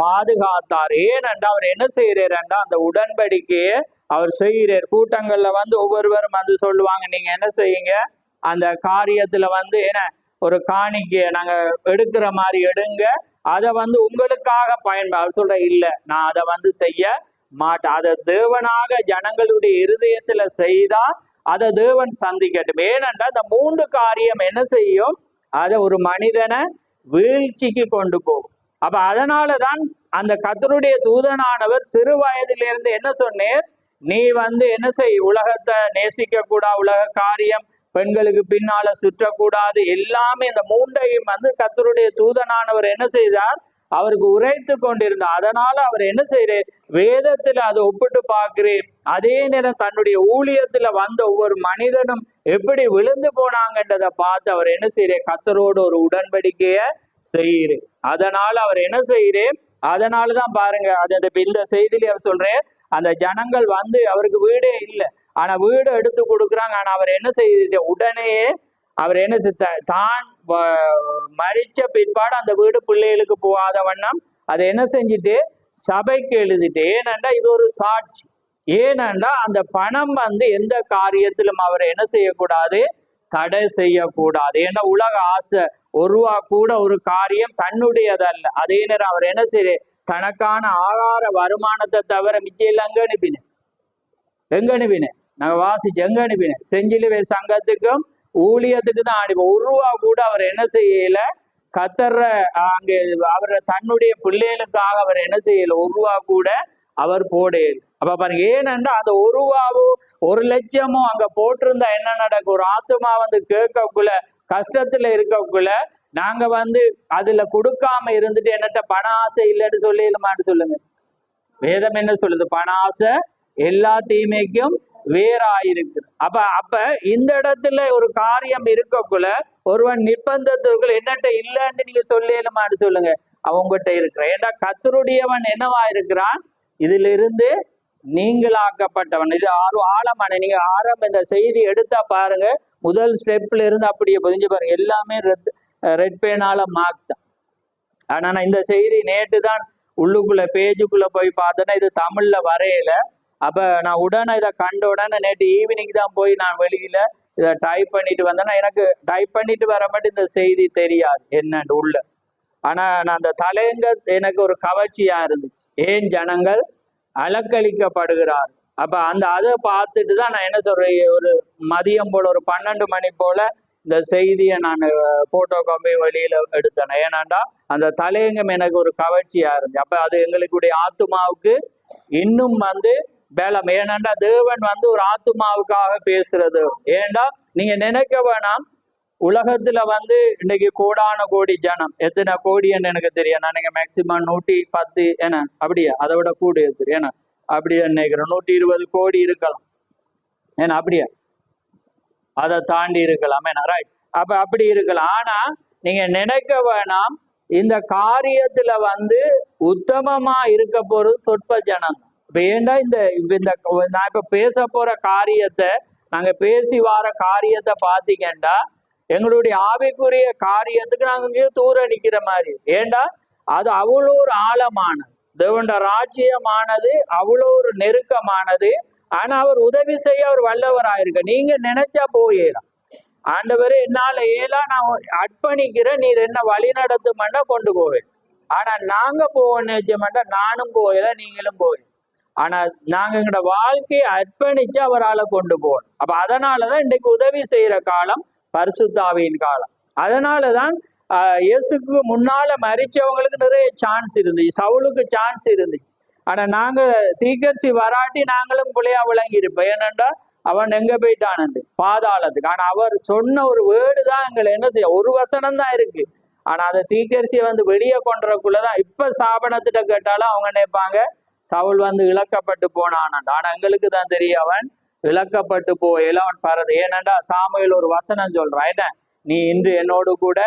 பாதுகாத்தார். ஏனென்றா அவர் என்ன செய்யறாருன்னா, அந்த உடன்படிக்கையை அவர் செய்கிறார். கூட்டங்கள்ல ஒவ்வொருவரும் சொல்லுவாங்க, நீங்க என்ன செய்யுங்க, அந்த காரியத்துல என்ன ஒரு காணிக்கையை நாங்க எடுக்கிற மாதிரி எடுங்க, அதை உங்களுக்காக பயன்படு சொல்ற. இல்ல, நான் அதை செய்ய மாட்டேன். அதை தேவனாக ஜனங்களுடைய இருதயத்துல செய்தா அதை தேவன் சந்திக்கட்டும். ஏனென்றா இந்த 3 காரியம் என்ன செய்யும், அதை ஒரு மனிதனை வீழ்ச்சிக்கு கொண்டு போகும். அப்ப அதனாலதான் அந்த கர்த்தருடைய தூதனானவர் சிறு வயதிலிருந்து என்ன சொன்னேன், நீ என்ன செய், உலகத்தை நேசிக்க கூடாது, உலக காரியம், பெண்களுக்கு பின்னால சுற்றக்கூடாது, எல்லாமே இந்த 3ஐயும் கர்த்தருடைய தூதனானவர் என்ன செய்தார், அவருக்கு உரைத்து கொண்டிருந்தார். அதனால அவர் என்ன செய்யறார், வேதத்துல அதை ஒப்பிட்டு பார்க்கிறேன். அதே நேரம் தன்னுடைய ஊழியத்துல ஒவ்வொரு மனிதனும் எப்படி விழுந்து போனாங்கன்றதை பார்த்து அவர் என்ன செய்யறார், கர்த்தரோடு ஒரு உடன்படிக்கைய செய்கிறேன். அதனால அவர் என்ன செய்கிறேன், அதனாலதான் பாருங்க, அது இந்த செய்தியில அவர் சொல்றேன், அந்த ஜனங்கள் அவருக்கு வீடே இல்லை, ஆனா வீடு எடுத்து கொடுக்குறாங்க. ஆனா அவர் என்ன செய்து, உடனே அவர் என்ன தான் மரிச்ச பிற்பாடு அந்த வீடு பிள்ளைகளுக்கு போகாத வண்ணம் அதை என்ன செஞ்சுட்டு சபைக்கு எழுதிட்டு. ஏனென்றா இது ஒரு சாட்சி. ஏனென்றா அந்த பணம் எந்த காரியத்திலும் அவர் என்ன செய்யக்கூடாது, தடை செய்யக்கூடாது. ஏன்னா உலக ஆசை, ஒரு ரூபா கூட ஒரு காரியம் தன்னுடையதல்ல. அதே நேரம் அவர் என்ன செய்ய, தனக்கான ஆகார வருமானத்தை தவிர மிச்சம் இல்லை எங்க அனுப்பினேன், நாங்க வாசிச்சு எங்க அனுப்பினேன், செஞ்சிலுவை சங்கத்துக்கும் ஊழியத்துக்கு தான் அனுப்பி. ஒரு ரூபா கூட அவர் என்ன செய்யல, கத்தர்ற அங்கே அவர் தன்னுடைய பிள்ளைகளுக்காக அவர் என்ன செய்யல, ஒரு ரூபா கூட அவர் போடையல. அப்ப பாருங்க, ஏனென்றா அந்த ஒரு ரூபாவோ 1,00,000மோ அங்க போட்டிருந்தா என்ன நடக்கும், ஒரு ஆத்துமா கேட்கக்குள்ள கஷ்டத்துல இருக்கக்குள்ள நாங்க அதுல கொடுக்காம இருந்துட்டு என்னட்ட பண ஆசை இல்லைன்னு சொல்லிடலாமான்னு சொல்லுங்க. வேதம் என்ன சொல்லுது, பண ஆசை எல்லா தீமைக்கும் வேறாயிருக்கு. அப்ப இந்த இடத்துல ஒரு காரியம் இருக்கக்குள்ள ஒருவன் நிர்பந்தத்திற்குள்ள என்னட்ட இல்லைன்னு நீங்க சொல்லிடலாமான்னு சொல்லுங்க, அவங்ககிட்ட இருக்கிற. ஏன்னா கர்த்தருடையவன் என்னவா இருக்கிறான், இதுல இருந்து நீங்களாக்கப்பட்டவன். இது ஆழமான, நீங்க இந்த செய்தி எடுத்தா பாருங்க, முதல் ஸ்டெப்ல இருந்து அப்படியே பதிஞ்சு பாருங்க, எல்லாமே ரெட் பேனால மார்க் தான். ஆனா நான் இந்த செய்தி நேற்று தான் உள்ளுக்குள்ள பேஜுக்குள்ள போய் பார்த்தேன்னா இது தமிழ்ல வரையல. அப்ப நான் உடனே இதை கண்ட உடனே நேற்று ஈவினிங் தான் போய் நான் வெளியில இதை டைப் பண்ணிட்டு வந்தேன்னா எனக்கு டைப் பண்ணிட்டு வர மட்டும் இந்த செய்தி தெரியாது என்னன்னு உள்ள. ஆனா நான் அந்த தலையங்க எனக்கு ஒரு கவர்ச்சியா இருந்துச்சு, ஏன் ஜனங்கள் அலக்களிக்கப்படுகிறார். அப்ப அதை பார்த்துட்டு தான் நான் என்ன சொல்றேன், ஒரு மதியம் போல ஒரு 12 மணி போல இந்த செய்தியை நான் போட்டோ காப்பி வெளியில எடுத்தேன். ஏன்னாண்டா அந்த தலையங்கம் எனக்கு ஒரு கவர்ச்சியா இருந்துச்சு. அப்ப அது எங்களுடைய ஆத்துமாவுக்கு இன்னும் பலம். ஏன்னாண்டா தேவன் ஒரு ஆத்துமாவுக்காக பேசுறது. ஏண்டா நீங்க நினைக்க வேணாம், உலகத்துல இன்னைக்கு கோடான கோடி ஜனம், எத்தனை கோடின்னு எனக்கு தெரியும், நான் மேக்சிமம் 110 ஏன்னா அப்படியா, அதை விட கூட தெரியும், ஏன்னா அப்படியே நினைக்கிறேன் 120 கோடி இருக்கலாம், ஏன்னா அப்படியா அதை தாண்டி இருக்கலாம், ஏன்னா ரைட். அப்ப அப்படி இருக்கலாம். ஆனா நீங்க நினைக்க வேணாம், இந்த காரியத்துல உத்தமமா இருக்க போறது சொற்ப ஜனம். ஏண்டா இந்த நான் இப்ப பேச போற காரியத்தை, நாங்க பேசி வார காரியத்தை பாத்தீங்கன்னா எங்களுடைய ஆவிக்குரிய காரியத்துக்கு நாங்க இங்கேயோ தூர நிக்கிற மாதிரி. ஏண்டா அது அவ்வளோ ஒரு ஆழமானது, தேவண்ட ராஜ்யமானது அவ்வளோ ஒரு நெருக்கமானது. ஆனா அவர் உதவி செய்ய அவர் வல்லவராயிருக்க. நீங்க நினைச்சா போயிடலாம், ஆண்டவரே என்னால நான் அர்ப்பணிக்கிறேன், நீர் என்ன வழி நடத்துமெண்டா கொண்டு போவேன். ஆனா நாங்க போக நினைச்சோம்டா நானும் போயில நீங்களும் போயிடும். ஆனா நாங்க எங்களோட வாழ்க்கையை அர்ப்பணிச்சு அவரால் கொண்டு போகணும். அப்ப அதனாலதான் இன்றைக்கு உதவி செய்யற காலம் பரிசுத்த ஆவியின் காலம். அதனாலதான் இயேசுக்கு முன்னால மரிச்சவங்களுக்கு நிறைய சான்ஸ் இருந்துச்சு, சவுலுக்கு சான்ஸ் இருந்துச்சு. ஆனா நாங்க தீர்க்கதரிசி வராட்டி நாங்களும் புள்ளையா விளங்கி இருப்போம். ஏனென்றா அவன் எங்க போயிட்டானு, பாதாளத்துக்கு. ஆனா அவர் சொன்ன ஒரு வேர்டு தான் எங்களை என்ன செய்ய, ஒரு வசனம் தான் இருக்கு. ஆனா அதை தீர்க்கதரிசியை வெளியே கொண்டுறக்குள்ளதான் இப்ப ஸ்தாபனத்திட்ட கேட்டாலும் அவங்க நினைப்பாங்க சவுல் இழக்கப்பட்டு போனான். ஆனா எங்களுக்கு தான் தெரியும் அவன் இழக்கப்பட்டு போயெல்லாம் பரதே. ஏனண்டா சாமுவேல் ஒரு வசனம் சொல்றான், என்ன, நீ இன்று என்னோடு கூட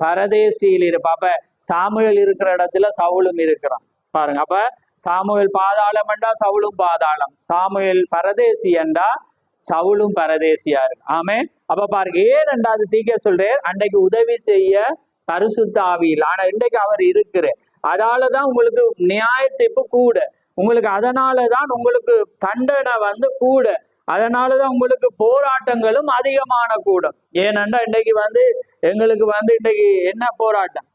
பரதேசியில் இருப்ப. அப்ப சாமுவேல் இருக்கிற இடத்துல சவுலும் இருக்கிறான் பாருங்க. அப்ப சாமுவேல் பாதாளம் என்றா சவுலும் பாதாளம், சாமுவேல் பரதேசி என்றா சவுலும் பரதேசியா இருக்கு. ஆமே. அப்ப பாருங்க, ஏன் ரெண்டாவது தீக்க சொல்றேன், அன்றைக்கு உதவி செய்ய பரிசுத்த ஆவியில், ஆனா இன்றைக்கு அவர் இருக்கிற, அதனாலதான் உங்களுக்கு நியாய தீர்ப்பு கூட, உங்களுக்கு அதனாலதான் உங்களுக்கு தண்டனை வந்து கூட, அதனாலதான் உங்களுக்கு போராட்டங்களும் அதிகமான கூடும். ஏனென்றா இன்றைக்கு வந்து எங்களுக்கு வந்து இன்றைக்கு என்ன போராட்டம்,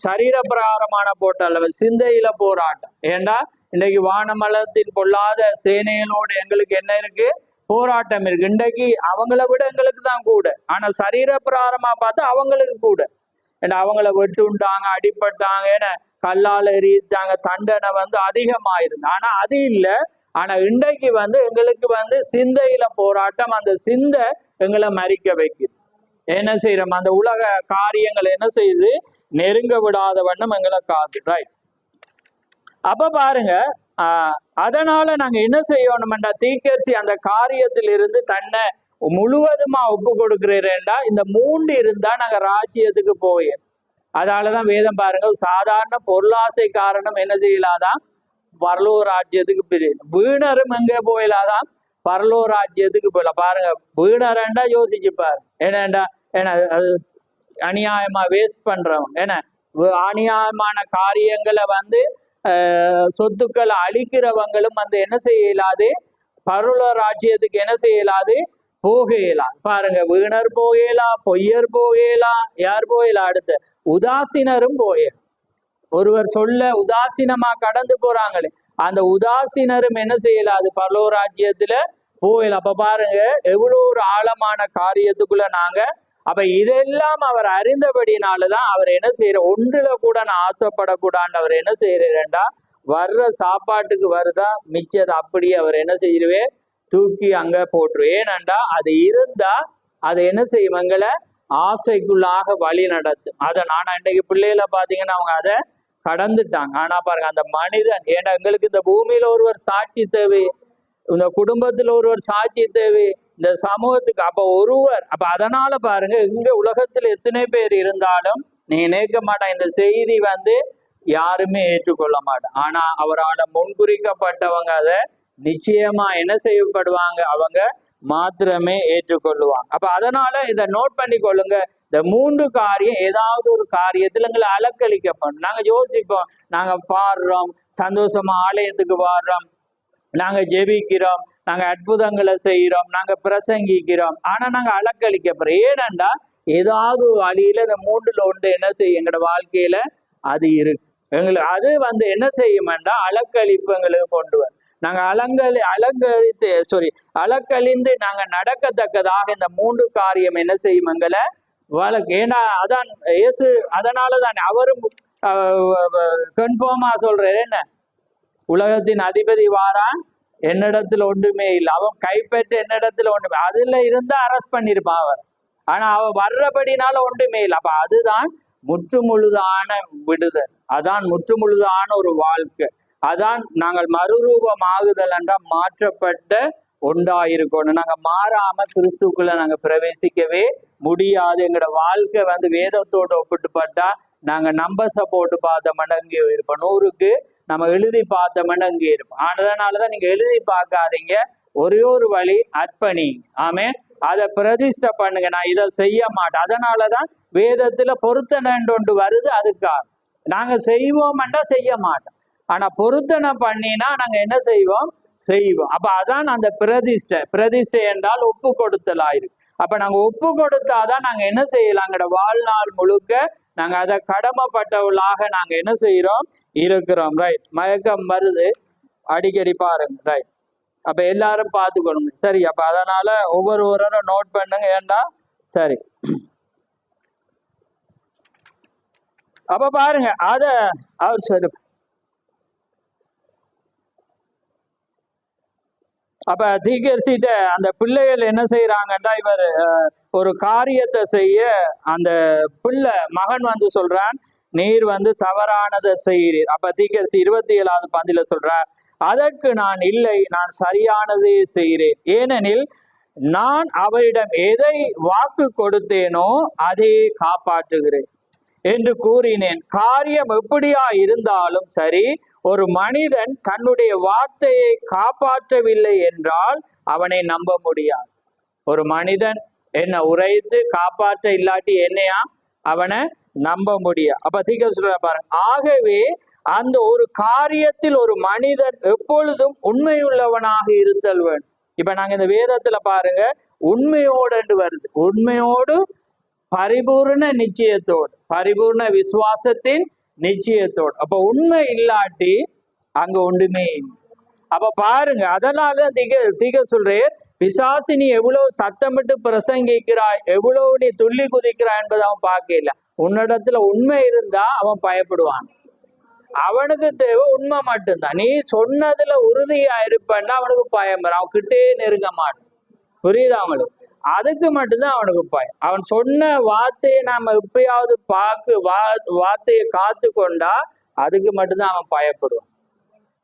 சரீர பிரகாரமான போராட்டம், சிந்தையில போராட்டம். ஏண்டா இன்றைக்கு வானமலத்தின் பொல்லாத சேனைகளோடு எங்களுக்கு என்ன இருக்கு, போராட்டம் இருக்கு. இன்றைக்கு அவங்கள விட எங்களுக்கு தான் கூட, ஆனா சரீர பிரகாரமா பார்த்தா அவங்களுக்கு கூட. ஏன்னா அவங்கள வெட்டுண்டாங்க, அடிப்பட்டாங்க, ஏன்னா கல்லால் எரித்தாங்க, தண்டனை வந்து அதிகமாயிருந்து. ஆனா அது இல்லை. ஆனா இன்றைக்கு வந்து எங்களுக்கு வந்து சிந்தையில போராட்டம், அந்த சிந்தை எங்களை மறிக்க வைக்குது. என்ன செய்யறோம், அந்த உலக காரியங்களை என்ன செய்யுது, நெருங்க விடாத வண்ணம் எங்களை காது. ரைட். அப்ப பாருங்க, அதனால நாங்க என்ன செய்யணும்டா, தீக்கர்ச்சி அந்த காரியத்தில் இருந்து தன்னை முழுவதுமா ஒப்பு கொடுக்கிறேன்டா, இந்த 3 இருந்தா நாங்க ராஜ்யத்துக்கு போய். அதனாலதான் வேதம் பாருங்க, சாதாரண பொருளாசை காரணம் என்ன செய்யலாதான், பரலோக ராஜ்யத்துக்கு பிரியணும். வீணரும் எங்க போயிடலாதான், பரலோக ராஜ்யத்துக்கு போயிடலாம். பாருங்க, வீணரண்டா யோசிச்சு பாரு, ஏன்னாண்டா ஏன்னா அது அநியாயமா வேஸ்ட் பண்றவங்க, ஏன்னா அநியாயமான காரியங்களை வந்து சொத்துக்களை அழிக்கிறவங்களும் வந்து என்ன செய்யலாது, பரலோக ராஜ்யத்துக்கு என்ன செய்யலாது, போகலாம். பாருங்க, வீணர் போகலாம், பொய்யர் போகலாம், யார் போகலாம், அடுத்து உதாசீனரும் போகலாம். ஒருவர் சொல்ல உதாசீனமா கடந்து போறாங்களே, அந்த உதாசீனரும் என்ன செய்யலாது, பரலோக ராஜ்யத்துல போகலாம். அப்ப பாருங்க எவ்வளவு ஒரு ஆழமான காரியத்துக்குள்ள நாங்க. அப்ப இதெல்லாம் அவர் அறிந்தபடினாலதான் அவர் என்ன செய்யற, ஒன்றுல கூட நான் ஆசைப்படக்கூடாது. அவர் என்ன செய்யறேன்டா, வர்ற சாப்பாட்டுக்கு வருதா மிச்சது அப்படியே அவர் என்ன செய்யவே, தூக்கி அங்க போட்டுரு. ஏனண்டா அது இருந்தா அது என்ன செய்யும், எங்களை ஆசைக்குள்ளாக வழி நடத்தும். அதை நான் அன்றைக்கு பிள்ளைகளை பார்த்தீங்கன்னா அவங்க அதை கடந்துட்டாங்க. ஆனா பாருங்க, அந்த மனிதன், ஏன்னா எங்களுக்கு இந்த பூமியில ஒருவர் சாட்சி தேவை, இந்த குடும்பத்துல ஒருவர் சாட்சி தேவை, இந்த சமூகத்துக்கு அப்ப ஒருவர். அப்ப அதனால பாருங்க, இங்க உலகத்துல எத்தனை பேர் இருந்தாலும் நீ நினைக்க மாட்டான், இந்த செய்தி வந்து யாருமே ஏற்றுக்கொள்ள மாட்டான். ஆனா அவரால் முன்குறிக்கப்பட்டவங்க அதை நிச்சயமா என்ன செய்யப்படுவாங்க, அவங்க மாத்திரமே ஏற்றுக்கொள்ளுவாங்க. அப்ப அதனால இதை நோட் பண்ணி கொள்ளுங்க. இந்த 3 காரியம் ஏதாவது ஒரு காரியத்துல எங்களை அலக்களிக்கப்படும். நாங்க யோசிப்போம், நாங்க பாடுறோம், சந்தோஷமா ஆலயத்துக்கு பாடுறோம், நாங்க ஜெபிக்கிறோம், நாங்க அற்புதங்களை செய்யறோம், நாங்க பிரசங்கிக்கிறோம், ஆனா நாங்க அலக்களிக்கப்படுறோம். ஏனண்டா ஏதாவது வழியில இந்த 3ல ஒன்று என்ன செய்யும், எங்களோட வாழ்க்கையில அது இருக்கு. எங்களுக்கு அது வந்து என்ன செய்யுமெண்டா, அலக்களிப்பு எங்களுக்கு கொண்டு வரும். நாங்க அலக்கழிந்து நாங்க நடக்கத்தக்கதாக இந்த 3 காரியம் என்ன செய்யும், எங்களை வழக்கு. ஏன்னா அதான் இயேசு, அதனாலதான் அவரும் கன்ஃபார்மா சொல்றாரு, என்ன, உலகத்தின் அதிபதி வாரான், என்னிடத்துல ஒன்றுமே இல்லை, அவன் கைப்பற்ற என்னிடத்துல ஒன்றுமே, அதுல இருந்தா அரெஸ்ட் பண்ணிருப்பான் அவர். ஆனா அவன் வர்றபடினால ஒன்றுமே இல்லை. அப்ப அதுதான் முற்றுமுழுதான விடுதல், அதான் முற்றுமுழுதான ஒரு வாழ்க்கை, அதான் நாங்கள் மறுரூபமாகுதல் என்றா மாற்றப்பட்ட ஒன்றாயிருக்கணும். நாங்க மாறாம கிறிஸ்துக்குள்ள நாங்க பிரவேசிக்கவே முடியாது. எங்களோட வாழ்க்கை வந்து வேதத்தோடு ஒப்பிட்டு பார்த்தா நாங்க நம்பர்ஸை போட்டு பார்த்தோம்னா அங்கே இருப்போம், 100க்கு நம்ம எழுதி பார்த்தோம்னா அங்கே இருப்போம். அதனாலதான் நீங்க எழுதி பார்க்காதீங்க, ஒரே ஒரு வழி, அர்ப்பணி. ஆமே, அதை பிரதிஷ்டை பண்ணுங்க, நான் இதை செய்ய மாட்டேன். அதனாலதான் வேதத்துல பொருத்தனை ஒன்று வருது. அதுக்காக நாங்க செய்வோம்டா செய்ய மாட்டோம், ஆனா பொருத்தனை பண்ணினா நாங்க என்ன செய்வோம், செய்வோம். அப்ப அதான் அந்த பிரதிஷ்டை என்றால் ஒப்பு கொடுத்தல் ஆயிருக்கு. அப்ப நாங்க ஒப்பு கொடுத்தாதான் நாங்க என்ன செய்யலாங்கிற வாழ்நாள் முழுக்க நாங்க அதை கடமைப்பட்டவர்களாக நாங்க என்ன செய்யறோம், இருக்கிறோம். ரைட். மயக்கம் வருது அடிக்கடி பாருங்க. ரைட். அப்ப எல்லாரும் பார்த்துக்கணும். சரி. அப்ப அதனால ஒவ்வொருவரும் நோட் பண்ணுங்க. ஏண்டா சரி. அப்ப பாருங்க, அத அவர் சரி. அப்ப தீர்க்கதரிசிட்ட அந்த பிள்ளைகள் என்ன செய்யறாங்கன்னா, இவர் ஒரு காரியத்தை செய்ய அந்த பிள்ளை மகன் வந்து சொல்றான், நீர் வந்து தவறானதை செய்கிறீர். அப்ப தீர்க்கதரிசி 27வது பந்தில சொல்றார், அதற்கு நான் இல்லை, நான் சரியானதே செய்கிறேன். ஏனெனில் நான் அவரிடம் எதை வாக்கு கொடுத்தேனோ அதை காப்பாற்றுகிறேன் என்று கூறினேன். காரியம் எப்படியா இருந்தாலும் சரி, ஒரு மனிதன் தன்னுடைய வார்த்தையை காப்பாற்றவில்லை என்றால் அவனை நம்ப முடியாது. ஒரு மனிதன் என்ன உரைத்து காப்பாற்ற இல்லாட்டி என்னையா அவனை நம்ப முடியாது. அப்ப தீர்க்க சொல்ல பாருங்க. ஆகவே அந்த ஒரு காரியத்தில் ஒரு மனிதன் எப்பொழுதும் உண்மையுள்ளவனாக இருத்தல் வேண்டும். இப்ப நாங்க இந்த வேதத்துல பாருங்க, உண்மையோடு என்று வருது. உண்மையோடு பரிபூர்ண நிச்சயத்தோடு, பரிபூர்ண விசுவாசத்தின் நிச்சயத்தோடு. அப்ப உண்மை இல்லாட்டி அங்க ஒன்றுமே இல்லை. அப்ப பாருங்க, அதனாலதான் தீர்க்க சொல்றேன், பிசாசு நீ எவ்வளவு சத்தமிட்டு பிரசங்கிக்கிறாய், எவ்வளவு நீ துள்ளி குதிக்கிறாய் என்பதை அவன் பார்க்கல. உன்னிடத்துல உண்மை இருந்தா அவன் பயப்படுவான். அவனுக்கு தேவை உண்மை மட்டும்தான். நீ சொன்னதுல உறுதியா இருப்பேன்னா அவனுக்கு பயம் வரும், அவன் கிட்டே நெருங்க மாட்டான். புரியுதா அவங்களுக்கு? அதுக்கு மட்டும்தான் அவனுக்கு பயம். அவன் சொன்ன வார்த்தையை நாம எப்பயாவது வார்த்தையை காத்து கொண்டா அதுக்கு மட்டும்தான் அவன் பயப்படுவான்.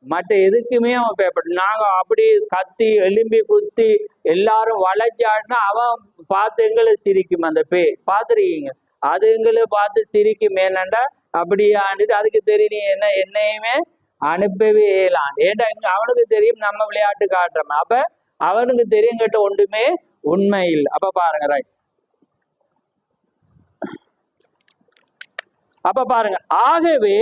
மற்ற எதுக்குமே அவன் பயப்படும். நாங்க அப்படி கத்தி எலும்பி குத்தி எல்லாரும் வளைச்சாடினா அவன் பார்த்து எங்களை சிரிக்கும். அந்த பார்த்துருக்கீங்க, அது எங்களை பார்த்து சிரிக்கும். என்னண்டா அப்படியாண்டுட்டு அதுக்கு தெரியும் என்ன என்னையுமே அனுப்பவே இயலான். ஏன்டா அவனுக்கு தெரியும் நம்ம விளையாட்டு காட்டுறோம். அப்ப அவனுக்கு தெரியும் கேட்ட ஒன்றுமே உண்மை இல்லை. அப்ப பாருங்க, ரைட். அப்ப பாருங்க, ஆகவே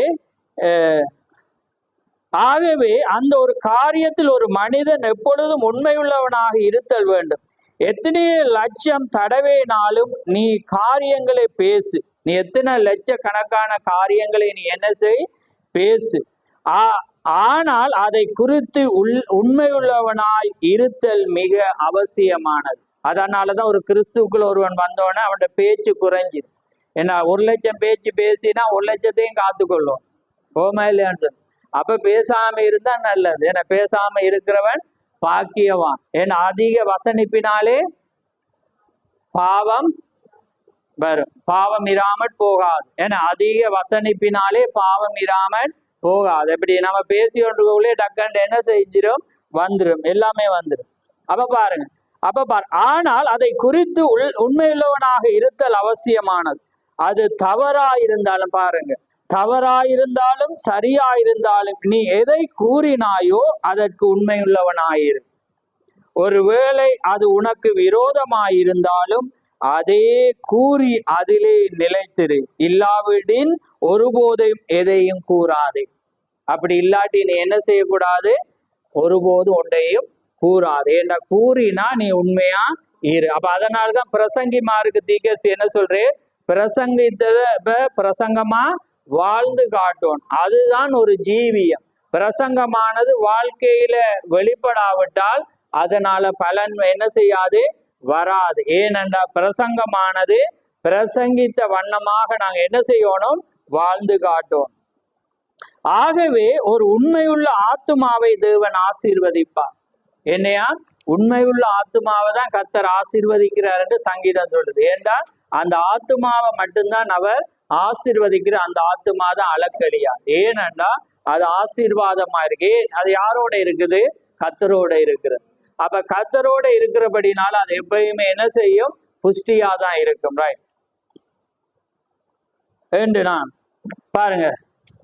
அந்த ஒரு காரியத்தில் ஒரு மனிதன் எப்பொழுதும் உண்மையுள்ளவனாக இருத்தல் வேண்டும். எத்தனை லட்சம் தடவைனாலும் நீ காரியங்களை பேசு. நீ எத்தனை லட்சக்கணக்கான காரியங்களை நீ என்ன செய், பேசு. ஆனால் அதை குறித்து உண்மையுள்ளவனாய் இருத்தல் மிக அவசியமானது. அதனாலதான் ஒரு கிறிஸ்துக்குள்ள ஒருவன் வந்தோடனே அவனோட பேச்சு குறைஞ்சிது. ஏன்னா 1,00,000 பேச்சு பேசினா 1,00,000த்தையும் காத்துக்கொள்ளும். ஓமா இல்லையான்னு சொல்லு. அப்ப பேசாம இருந்தா நல்லது. ஏன்னா பேசாம இருக்கிறவன் பாக்கியவான். ஏன்னா அதிக வசனிப்பினாலே பாவம் வரும், பாவம் இராமற் போகாது. ஏன்னா அதிக வசனிப்பினாலே பாவம் இராமற் போகாது. எப்படி நம்ம பேசி ஒன்றுக்குள்ளே டக்கண்டு என்ன செஞ்சிடும், வந்துடும், எல்லாமே வந்துடும். அப்ப பாருங்க, ஆனால் அதை குறித்து உண்மையுள்ளவனாக இருத்தல் அவசியமானது. அது தவறாயிருந்தாலும் பாருங்க, தவறாயிருந்தாலும் சரியாயிருந்தாலும் நீ எதை கூறினாயோ அதற்கு உண்மையுள்ளவனாயிரு. ஒருவேளை அது உனக்கு விரோதமாயிருந்தாலும் அதே கூறி அதிலே நிலைத்திரு. இல்லாவிடின் ஒருபோதையும் எதையும் கூறாதே. அப்படி இல்லாட்டி நீ என்ன செய்யக்கூடாது, ஒருபோதும் ஒன்றையும் கூறாது. ஏன்னா கூறினா நீ உண்மையா இரு. அப்ப அதனாலதான் பிரசங்கிமாருக்கு தீர்க்கதரிசி என்ன சொல்றேன், பிரசங்கித்தத பிரசங்கமா வாழ்ந்து காட்டும். அதுதான் ஒரு ஜீவியம். பிரசங்கமானது வாழ்க்கையில வெளிப்படாவிட்டால் அதனால பலன் என்ன செய்யாது, வராது. ஏனென்றா பிரசங்கமானது பிரசங்கித்த வண்ணமாக நாங்க என்ன செய்யணும், வாழ்ந்து காட்டும். ஆகவே ஒரு உண்மையுள்ள ஆத்துமாவை தேவன் ஆசீர்வதிப்பார். என்னையா, உண்மையுள்ள ஆத்துமாவை தான் கர்த்தர் ஆசீர்வதிக்கிறார் என்று சங்கீதம் சொல்லுது. ஏண்டா அந்த ஆத்துமாவை மட்டும்தான் அவர் ஆசீர்வதிக்கிற. அந்த ஆத்துமா தான் அளக்கடியா. ஏனென்றா அது ஆசீர்வாதமா இருக்கு. அது யாரோட இருக்குது, கர்த்தரோட இருக்கிறது. அப்ப கர்த்தரோட இருக்கிறபடினால அது எப்பயுமே என்ன செய்யும், புஷ்டியா தான் இருக்கும். ரைட். என்று நான் பாருங்க,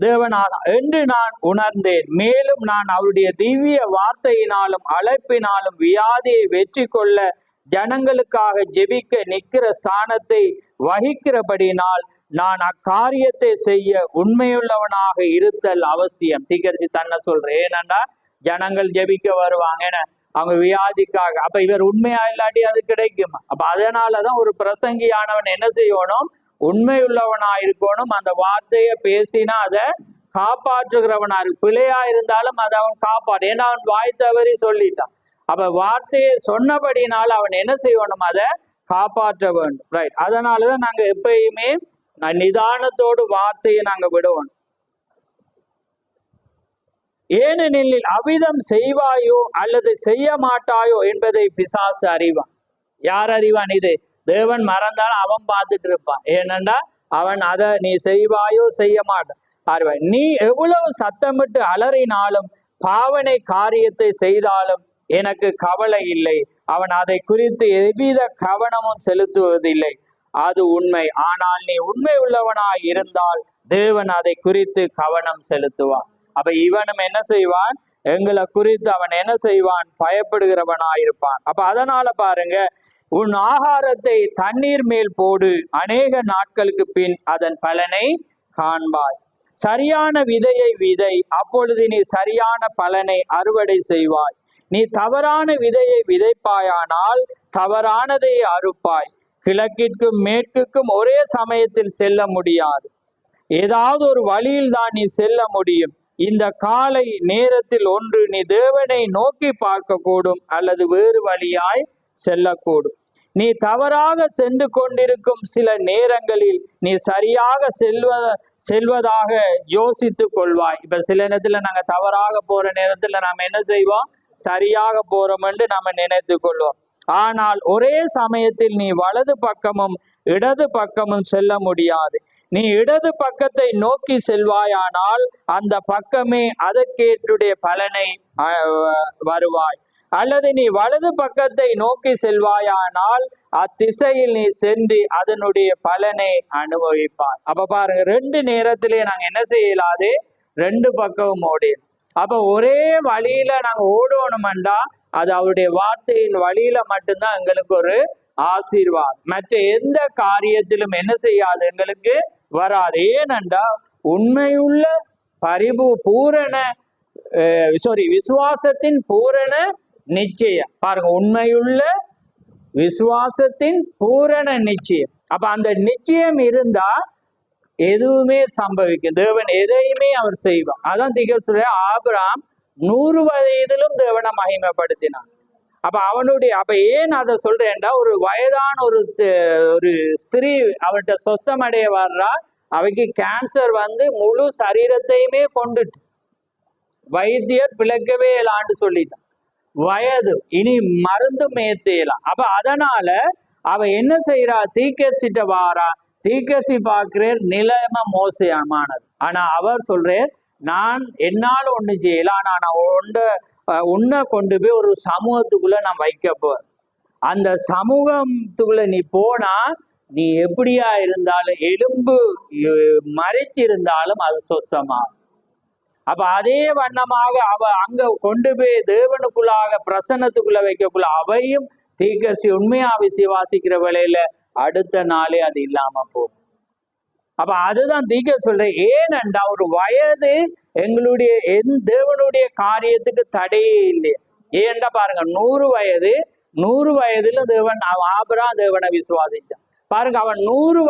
தேவனாக என்று நான் உணர்ந்தேன். மேலும் நான் அவருடைய திவ்ய வார்த்தையினாலும் அழைப்பினாலும் வியாதியை வெற்றி கொள்ள ஜனங்களுக்காக ஜெபிக்க நிற்கிற ஸ்தானத்தை வகிக்கிறபடினால் நான் அக்காரியத்தை செய்ய உண்மையுள்ளவனாக இருத்தல் அவசியம். தீர்க்கதரிசி தன்னை சொல்றேன். ஏனண்டா ஜனங்கள் ஜெபிக்க வருவாங்க, ஏன்னா அவங்க வியாதிக்காக. அப்ப இவர் உண்மையா இல்லாட்டி அது கிடைக்குமா? அப்ப அதனாலதான் ஒரு பிரசங்கியானவன் என்ன செய்யணும், உண்மையுள்ளவனா இருக்கணும். அந்த வார்த்தையை பேசினா அதை காப்பாற்றுகிறவனா இருக்கு. பிழையா இருந்தாலும் அதை அவன் காப்பாடு. ஏன்னா அவன் வாய் தவறி சொல்லிட்டான். அப்ப வார்த்தையை சொன்னபடினால அவன் என்ன செய்யணும், அதை காப்பாற்ற வேண்டும். ரைட். அதனாலதான் நாங்க எப்பயுமே நிதானத்தோடு வார்த்தையை நாங்க விடுவோம். ஏனெனில் அவ்விதம் செய்வாயோ அல்லது செய்ய மாட்டாயோ என்பதை பிசாசு அறிவான். யார் அறிவான்? இது தேவன் மறந்தாலும் அவன் பார்த்துட்டு இருப்பான். ஏனென்றா அவன் அதை நீ செய்வாயோ செய்ய மாட்டான் அறிவான். நீ எவ்வளவு சத்தமிட்டு அலறினாலும் பாவனை காரியத்தை செய்தாலும் எனக்கு கவலை இல்லை. அவன் அதை குறித்து எவ்வித கவனமும் செலுத்துவதில்லை. அது உண்மை. ஆனால் நீ உண்மை உள்ளவனாய் இருந்தால் தேவன் அதை குறித்து கவனம் செலுத்துவான். அப்ப இவனும் என்ன செய்வான்? எங்களை குறித்து அவன் என்ன செய்வான்? பயப்படுகிறவனாயிருப்பான். அப்ப அதனால பாருங்க, உன் ஆகாரத்தை தண்ணீர் மேல் போடு, அநேக நாட்களுக்கு பின் அதன் பலனை காண்பாய். சரியான விதையை விதை, அப்பொழுது நீ சரியான பலனை அறுவடை செய்வாய். நீ தவறான விதையை விதைப்பாயானால் தவறானதை அறுப்பாய். கிழக்கிற்கும் மேற்குக்கும் ஒரே சமயத்தில் செல்ல முடியாது. ஏதாவது ஒரு வழியில் தான் நீ செல்ல முடியும். இந்த காலை நேரத்தில் ஒன்று நீ தேவனை நோக்கி பார்க்க கூடும், அல்லது வேறு வழியாய் செல்லக்கூடும். நீ தவறாக சென்று கொண்டிருக்கும் சில நேரங்களில் நீ சரியாக செல்வதாக யோசித்து கொள்வாய். இப்ப சில நேரத்துல நாங்க தவறாக போற நேரத்துல நாம என்ன செய்வோம்? சரியாக போறோம் என்று நாம நினைத்து கொள்வோம். ஆனால் ஒரே சமயத்தில் நீ வலது பக்கமும் இடது பக்கமும் செல்ல முடியாது. நீ இடது பக்கத்தை நோக்கி செல்வாயானால் அந்த பக்கமே அதற்கேற்றுடைய பலனை வருவாய். அல்லது நீ வலது பக்கத்தை நோக்கி செல்வாயானால் அத்திசையில் நீ சென்று அதனுடைய பலனை அனுபவிப்பாய். அப்ப பாருங்க, ரெண்டு நேரத்திலே நாங்க என்ன செய்யலாது? ரெண்டு பக்கமும் ஓடி. அப்ப ஒரே வழியில நாங்க ஓடணும்டா அது அவருடைய வார்த்தையின் வழியில மட்டும்தான் எங்களுக்கு ஒரு ஆசீர்வாதம். மற்ற எந்த காரியத்திலும் என்ன செய்யாது? எங்களுக்கு வராது. ஏனென்றா உண்மையுள்ள விசுவாசத்தின் பூரண நிச்சயம். பாருங்க, உண்மையுள்ள விசுவாசத்தின் பூரண நிச்சயம். அப்ப அந்த நிச்சயம் இருந்தா எதுவுமே சம்பவிக்கும். தேவன் எதையுமே அவர் செய்வார். அதான் திகழ் சொல்ற, ஆபிரகாம் 100 வயதிலும் தேவனை மகிமைப்படுத்தினான். அப்ப ஏன் அதை சொல்றேன்டா, ஒரு வயதான ஒரு ஸ்திரீ அவர்கிட்ட சொஸ்தமடைய வர்றா. அவைக்கு கேன்சர் வந்து முழு சரீரத்தையுமே கொண்டுட்டு வைத்தியர் பிழைக்கவே இல்லான்னு சொல்லிட்டான். வயது இனி மருந்து மேத்தேலாம். அப்ப அதனால அவ என்ன செய்யறா? தீக்கசிட்ட வாரா. தீக்கசி பார்க்கிறேன், நிலைமை மோசமானது. ஆனா அவர் சொல்றேன், நான் என்னால ஒண்ணு செய்யல, ஆனா நான் உன்னை கொண்டு போய் ஒரு சமூகத்துக்குள்ள நான் வைக்க போறேன். அந்த சமூகத்துக்குள்ள நீ போனா நீ எப்படியா இருந்தாலும், எலும்பு மறைச்சிருந்தாலும் அது சொஸ்தமாகும். அப்ப அதே வண்ணமாக அவ அங்க கொண்டு போய் தேவனுக்குள்ளாக பிரசன்னத்துக்குள்ள வைக்கக்குள்ள அவையும் தீக்கசி உண்மையா விசுவாசிக்கிற வேளையில அடுத்த நாளே அது இல்லாம போகும். அப்ப அதுதான் தீக்க சொல்றேன். ஏனென்றா ஒரு வயது எங்களுடைய தேவனுடைய காரியத்துக்கு தடையே இல்லை. ஏன்டா பாருங்க, 100 வயதுல தேவன் ஆபிரகாம் தேவனை விசுவாசிச்சான். பாருங்க, அவன் 100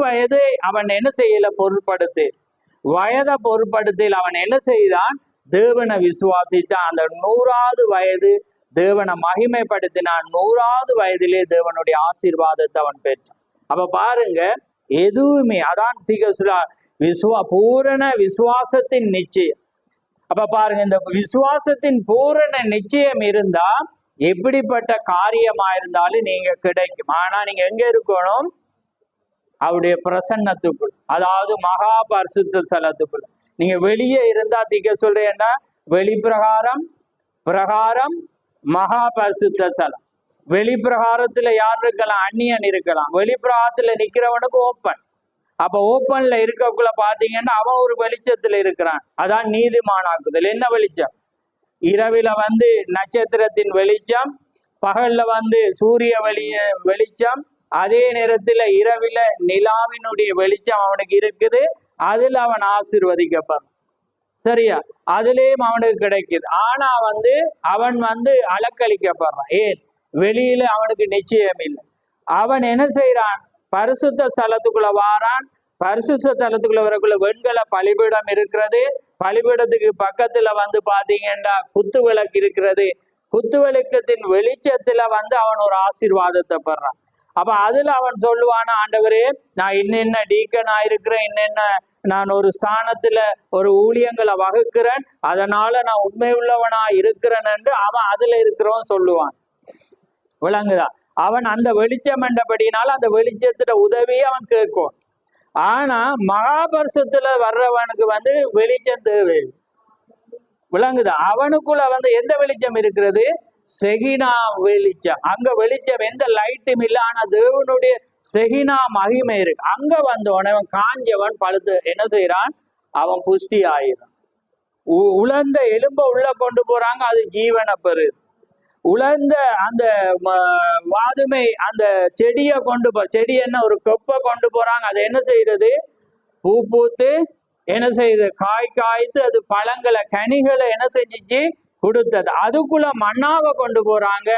வயது அவன் என்ன செய்யல? வயதை பொருட்படுத்தில் அவன் என்ன செய்தான்? தேவனை விசுவாசித்தான். அந்த 100வது வயது தேவனை மகிமைப்படுத்தினான். 100வது வயதிலே தேவனுடைய ஆசீர்வாதத்தை அவன் பெற்றான். அப்ப பாருங்க, எதுவுமே அதான் பூரண விசுவாசத்தின் நிச்சயம். அப்ப பாருங்க, இந்த விசுவாசத்தின் பூரண நிச்சயம் இருந்தா எப்படிப்பட்ட காரியமா இருந்தாலும் நீங்க கிடைக்கும். ஆனா நீங்க எங்க இருக்கணும்? அவருடைய பிரசன்னத்துக்குள், அதாவது மகா பரிசுத்த ஸ்தலத்துக்குள். நீங்க வெளியே இருந்தா திக்க சொல்றேன்னா வெளிப்பிரகாரம் மகா பரிசுத்த ஸ்தலம். வெளிப்பிரகாரத்துல யார் இருக்கலாம்? அந்நியன் இருக்கலாம். வெளிப்பிரகாரத்துல நிக்கிறவனுக்கு ஓப்பன். அப்ப ஓப்பன்ல இருக்கக்குள்ள பாத்தீங்கன்னா அவன் ஒரு வெளிச்சத்துல இருக்கிறான். அதான் நீதிமானாக்குதல். என்ன வெளிச்சம்? இரவில வந்து நட்சத்திரத்தின் வெளிச்சம், பகல்ல வந்து சூரிய வெளிச்சம், அதே நேரத்துல இரவில நிலாவினுடைய வெளிச்சம் அவனுக்கு இருக்குது. அதுல அவன் ஆசீர்வதிக்கப்படுறான். சரியா? அதுலயும் அவனுக்கு கிடைக்குது. ஆனா அவன் அலக்களிக்கப்படுறான். ஏன்? வெளியில அவனுக்கு நிச்சயம் இல்லை. அவன் என்ன செய்யறான்? பரிசுத்த ஸ்தலத்துக்குள்ள வாரான். பரிசுத்த ஸ்தலத்துக்குள்ள வரக்குள்ள வெண்கல பலிபீடம் இருக்கிறது. பலிபீடத்துக்கு பக்கத்துல பாத்தீங்கன்னா குத்து விளக்கு இருக்கிறது. குத்து விளக்கத்தின் வெளிச்சத்துல அவன் ஒரு ஆசீர்வாதத்தை பெறான். அப்ப அதுல அவன் சொல்லுவானா, ஆண்டவரே நான் இன்னென்ன டீக்கனா இருக்கிறேன், இன்னென்ன நான் ஒரு ஸ்தானத்துல ஒரு ஊழியங்களை வகுக்கிறேன், அதனால நான் உண்மை உள்ளவனா இருக்கிறேன் என்று அவன் அதுல இருக்கிறவன் சொல்லுவான். விளங்குதா? அவன் அந்த வெளிச்சம் என்றபடினால அந்த வெளிச்சத்துல உதவியை அவன் கேட்கும். ஆனா மகாபரிசுத்துல வர்றவனுக்கு வெளிச்சம் தேவை. விளங்குது. அவனுக்குள்ள வந்து எந்த வெளிச்சம் இருக்கிறது? செகினா வெளிச்சம். அங்க வெளிச்சம் எந்த லைட்டும் இல்லை, ஆனா தேவனுடைய செகினா மகிமை இருக்கு. அங்க வந்தவன் அவன் காஞ்சவன் பழுத்து என்ன செய்யறான்? அவன் புஷ்டி ஆயிடும். உலர்ந்த எலும்ப உள்ள கொண்டு போறாங்க, அது ஜீவனை பெறுது. உலர்ந்த அந்த வாதுமை அந்த செடியை கொண்டு செடி என்ன ஒரு கொப்பை கொண்டு போறாங்க, அது என்ன செய்யறது? பூ பூத்து என்ன செய்யுது? காய் காய்த்து அது பழங்களை கனிகளை என்ன செஞ்சிச்சு? கொடுத்தது. அதுக்குள்ள மண்ணாக கொண்டு போறாங்க,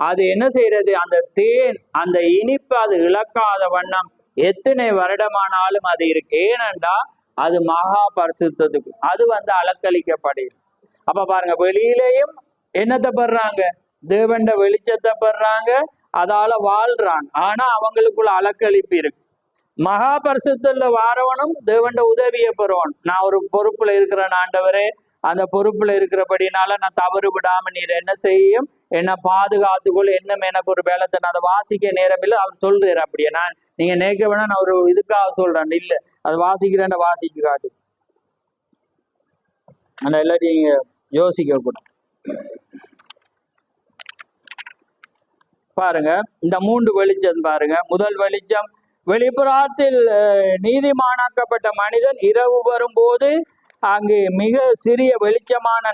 அது என்ன செய்யறது? அந்த தேன் அந்த இனிப்பு அது இழக்காத வண்ணம் எத்தனை வருடமானாலும் அது இருக்கு. ஏனென்றா அது மகா பரிசுத்தத்துக்கு அது வந்து அலக்களிக்கப்படுது. அப்ப பாருங்க, வெளியிலேயும் என்னத்தை பெறாங்க? தேவண்ட வெளிச்சத்தை பெறாங்க, அதால வாழ்றாங்க. ஆனா அவங்களுக்குள்ள அலக்களிப்பு இருக்கு. மகா பரிசுத்தத்துல வாரவனும் தேவண்ட உதவியை பெறுவான். நான் ஒரு பொறுப்புல இருக்கிறேன் ஆண்டவரே, அந்த பொறுப்புல இருக்கிறபடினால நான் தவறு விடாம நீர் என்ன செய்யும்? என்ன பாதுகாத்துக்கொள்ள, என்ன எனக்கு ஒரு வேலத்தை நான் அதை வாசிக்க நேரம் இல்லை. அவர் சொல்றாரு அப்படியே. நீங்க நேக்க வேணா நான் ஒரு இதுக்காக சொல்றேன், இல்ல அது வாசிக்கிறேன் வாசிக்க காட்டு. ஆனா எல்லாத்தையும் நீங்க யோசிக்க கூட பாருங்க. இந்த 3 வெளிச்சம் பாருங்க. முதல் வெளிச்சம், வெளிப்புறத்தில் நீதிமானாக்கப்பட்ட மனிதன் இரவு வரும்போது அங்கு மிக சிறிய வெளிச்சமான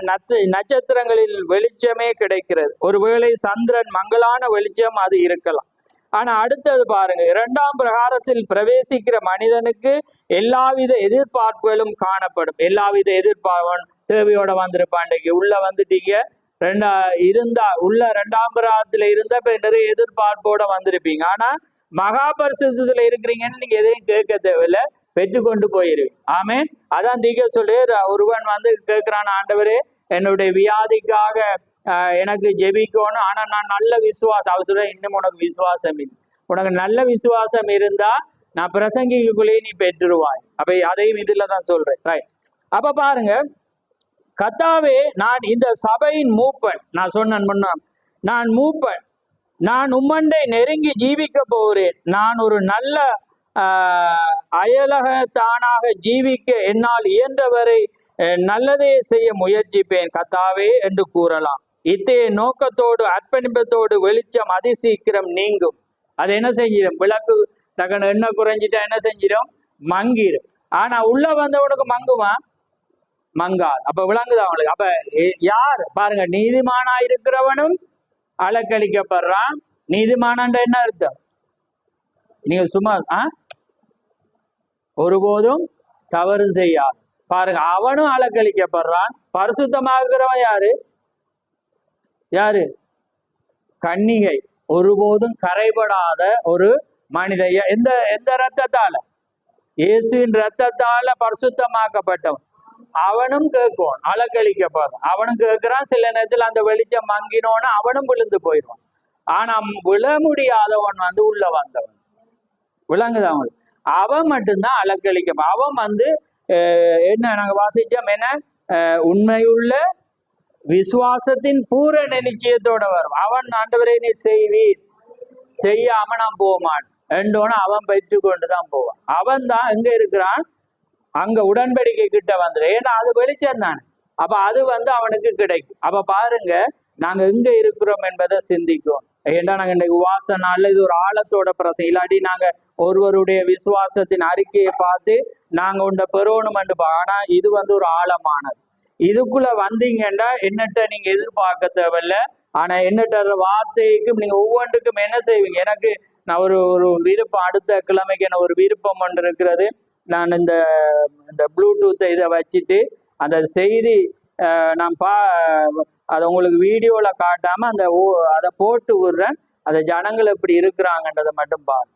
நட்சத்திரங்களில் வெளிச்சமே கிடைக்கிறது. ஒருவேளை சந்திரன் மங்களான வெளிச்சம் அது இருக்கலாம். ஆனா அடுத்தது பாருங்க, 2ஆம் பிரகாரத்தில் பிரவேசிக்கிற மனிதனுக்கு எல்லாவித எதிர்பார்ப்புகளும் காணப்படும். எல்லாவித எதிர்பார்ப்பு தேவையோட வந்திருப்பாண்டைக்கு உள்ள வந்துட்டீங்க, இருந்தா உள்ள 2ஆம் பிரகாரத்துல இருந்தா இப்ப நிறைய எதிர்பார்ப்போட வந்திருப்பீங்க. ஆனா மகா பரிசுத்தத்துல இருக்கிறீங்கன்னு நீங்க எதையும் கேட்க தேவையில்லை, பெற்றுக்கொண்டு போயிருவீங்க. ஆமேன். அதான் தீக்க சொல்லி ஒருவன் வந்து கேட்கிறான், ஆண்டவரே என்னுடைய வியாதிக்காக எனக்கு ஜெபிக்கணும், ஆனா நான் நல்ல விசுவாசம். அவர் சொல்ற, இன்னும் உனக்கு விசுவாசம் இல்லை. உனக்கு நல்ல விசுவாசம் இருந்தா நான் பிரசங்கிக்குள்ளேயே நீ பெற்றுருவாய். அப்ப அதையும் இதுலதான் சொல்றேன். ரைட். அப்ப பாருங்க, கர்த்தாவே நான் இந்த சபையின் மூப்பன். நான் சொன்னேன் முன்ன, நான் மூப்பன், நான் உம்மண்டை நெருங்கி ஜீவிக்க போகிறேன். நான் ஒரு நல்ல அயலகத்தானாக ஜீவிக்க என்னால் இயன்றவரை நல்லதே செய்ய முயற்சிப்பேன் கர்த்தாவே என்று கூறலாம். இத்தகைய நோக்கத்தோடு அர்ப்பணிப்பத்தோடு வெளிச்சம் அதிசீக்கிரம் நீங்கும். அது என்ன செஞ்சிடும்? விளக்கு டக்குன்னு எண்ணெய் குறைஞ்சிட்டா என்ன செஞ்சிடும்? மங்கிடும். ஆனா உள்ள வந்தவனுக்கு மங்குமா? மங்காது. அப்ப விளங்குது அவனுக்கு. அப்ப யார் பாருங்க, நீதிமானா இருக்கிறவனும் அலக்களிக்கப்படுறான். நீதிமானன்ற என்ன அர்த்தம்? நீங்க சும்மா ஒருபோதும் தவறு செய்யாது. பாருங்க, அவனும் அலக்களிக்கப்படுறான். பரிசுத்தமாகிறவன் யாரு? யாரு? கன்னிகை, ஒருபோதும் கரைபடாத ஒரு மனித. எந்த ரத்தத்தால? இயேசுவின் ரத்தத்தால பரிசுத்தமாக்கப்பட்டவன். அவனும் கேட்கும், அலக்களிக்கப்படுறான். அவனும் கேட்கிறான். சில நேரத்தில் அந்த வெளிச்சம் மங்கினோன்னு அவனும் விழுந்து போயிடுவான். ஆனா விழ முடியாதவன் வந்து உள்ள வந்தவன். விளங்குது அவனுக்கு? அவன் மட்டும்தான் அலக்களிக்க. அவன் வந்து என்ன நாங்க வாசிச்சோம், என்ன உண்மையுள்ள விசுவாசத்தின் பூரண நிச்சயத்தோட வரும். அவன் ஆண்டவரை நீ செய்வீர், செய்யாம நான் போமான் என்றோன்னு அவன் பெற்று கொண்டுதான் போவான். அவன் தான் எங்க இருக்கிறான்? அங்க உடன்படிக்கை கிட்ட வந்துடு. ஏன்னா அது வெளிச்சம் தானே. அப்ப அது வந்து அவனுக்கு கிடைக்கும். அப்ப பாருங்க, நாங்க எங்க இருக்கிறோம் என்பதை சிந்திக்கும். ஏன்னா நாங்க இன்னைக்கு உவாச நாள்ல இது ஒரு ஆழத்தோட பிரச்சனை. இல்லாட்டி நாங்க ஒருவருடைய விசுவாசத்தின் அறிக்கையை பார்த்து நாங்க உண்ட பெறணும் என்று. ஆனா இது வந்து ஒரு ஆழமானது. இதுக்குள்ள வந்தீங்கன்னா என்னட்ட நீங்க எதிர்பார்க்க தேவையில்ல. ஆனா என்னட்ட வார்த்தைக்கும் நீங்க ஒவ்வொன்றுக்கும் என்ன செய்வீங்க? எனக்கு நான் ஒரு விருப்பம், அடுத்த கிழமைக்கு என்ன ஒரு விருப்பம் ஒன்று இருக்கிறது. நான் இந்த ப்ளூடூத்தை இதை வச்சுட்டு அந்த செய்தி நான் அதை உங்களுக்கு வீடியோல காட்டாம அதை போட்டு விடுறேன். அதை ஜனங்கள் எப்படி இருக்கிறாங்கன்றதை மட்டும் பாருங்க.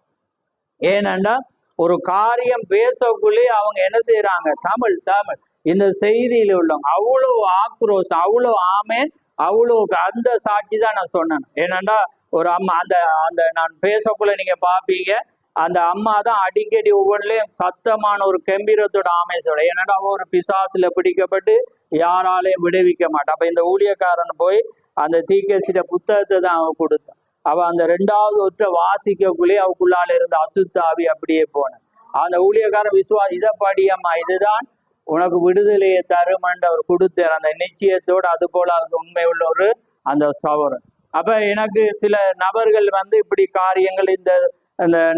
ஏனென்றா ஒரு காரியம் பேசக்குள்ளே அவங்க என்ன செய்யறாங்க? தமிழ் இந்த செய்தியில உள்ளவங்க அவ்வளோ ஆக்ரோஷம், அவ்வளோ ஆமேன், அவ்வளோ அந்த சாட்சி தான் நான் சொன்னேன். ஏனென்றா ஒரு அம்மா அந்த நான் பேசக்குள்ள நீங்க பாப்பீங்க, அந்த அம்மா தான் அடிக்கடி ஒவ்வொன்றிலையும் சத்தமான ஒரு கம்பீரத்தோட ஆமேசோட. ஏன்னா அவ ஒரு பிசாசுல பிடிக்கப்பட்டு யாராலையும் விடுவிக்க மாட்டான். அப்ப இந்த ஊழியக்காரன் போய் அந்த தீக்கசிட புத்தகத்தை தான் அவன் கொடுத்தான். அவ அந்த 2வது ஒற்றை வாசிக்கக்குள்ளே அவக்குள்ளால இருந்த அசுத்தாவி அப்படியே போன. அந்த ஊழியக்காரன் இதை படியம்மா, இதுதான் உனக்கு விடுதலையை தருமன்ற அவர் கொடுத்தார் அந்த நிச்சயத்தோடு. அது போல அதுக்கு உண்மை உள்ள ஒரு அந்த சகோதரன். அப்ப எனக்கு சில நபர்கள் வந்து இப்படி காரியங்கள் இந்த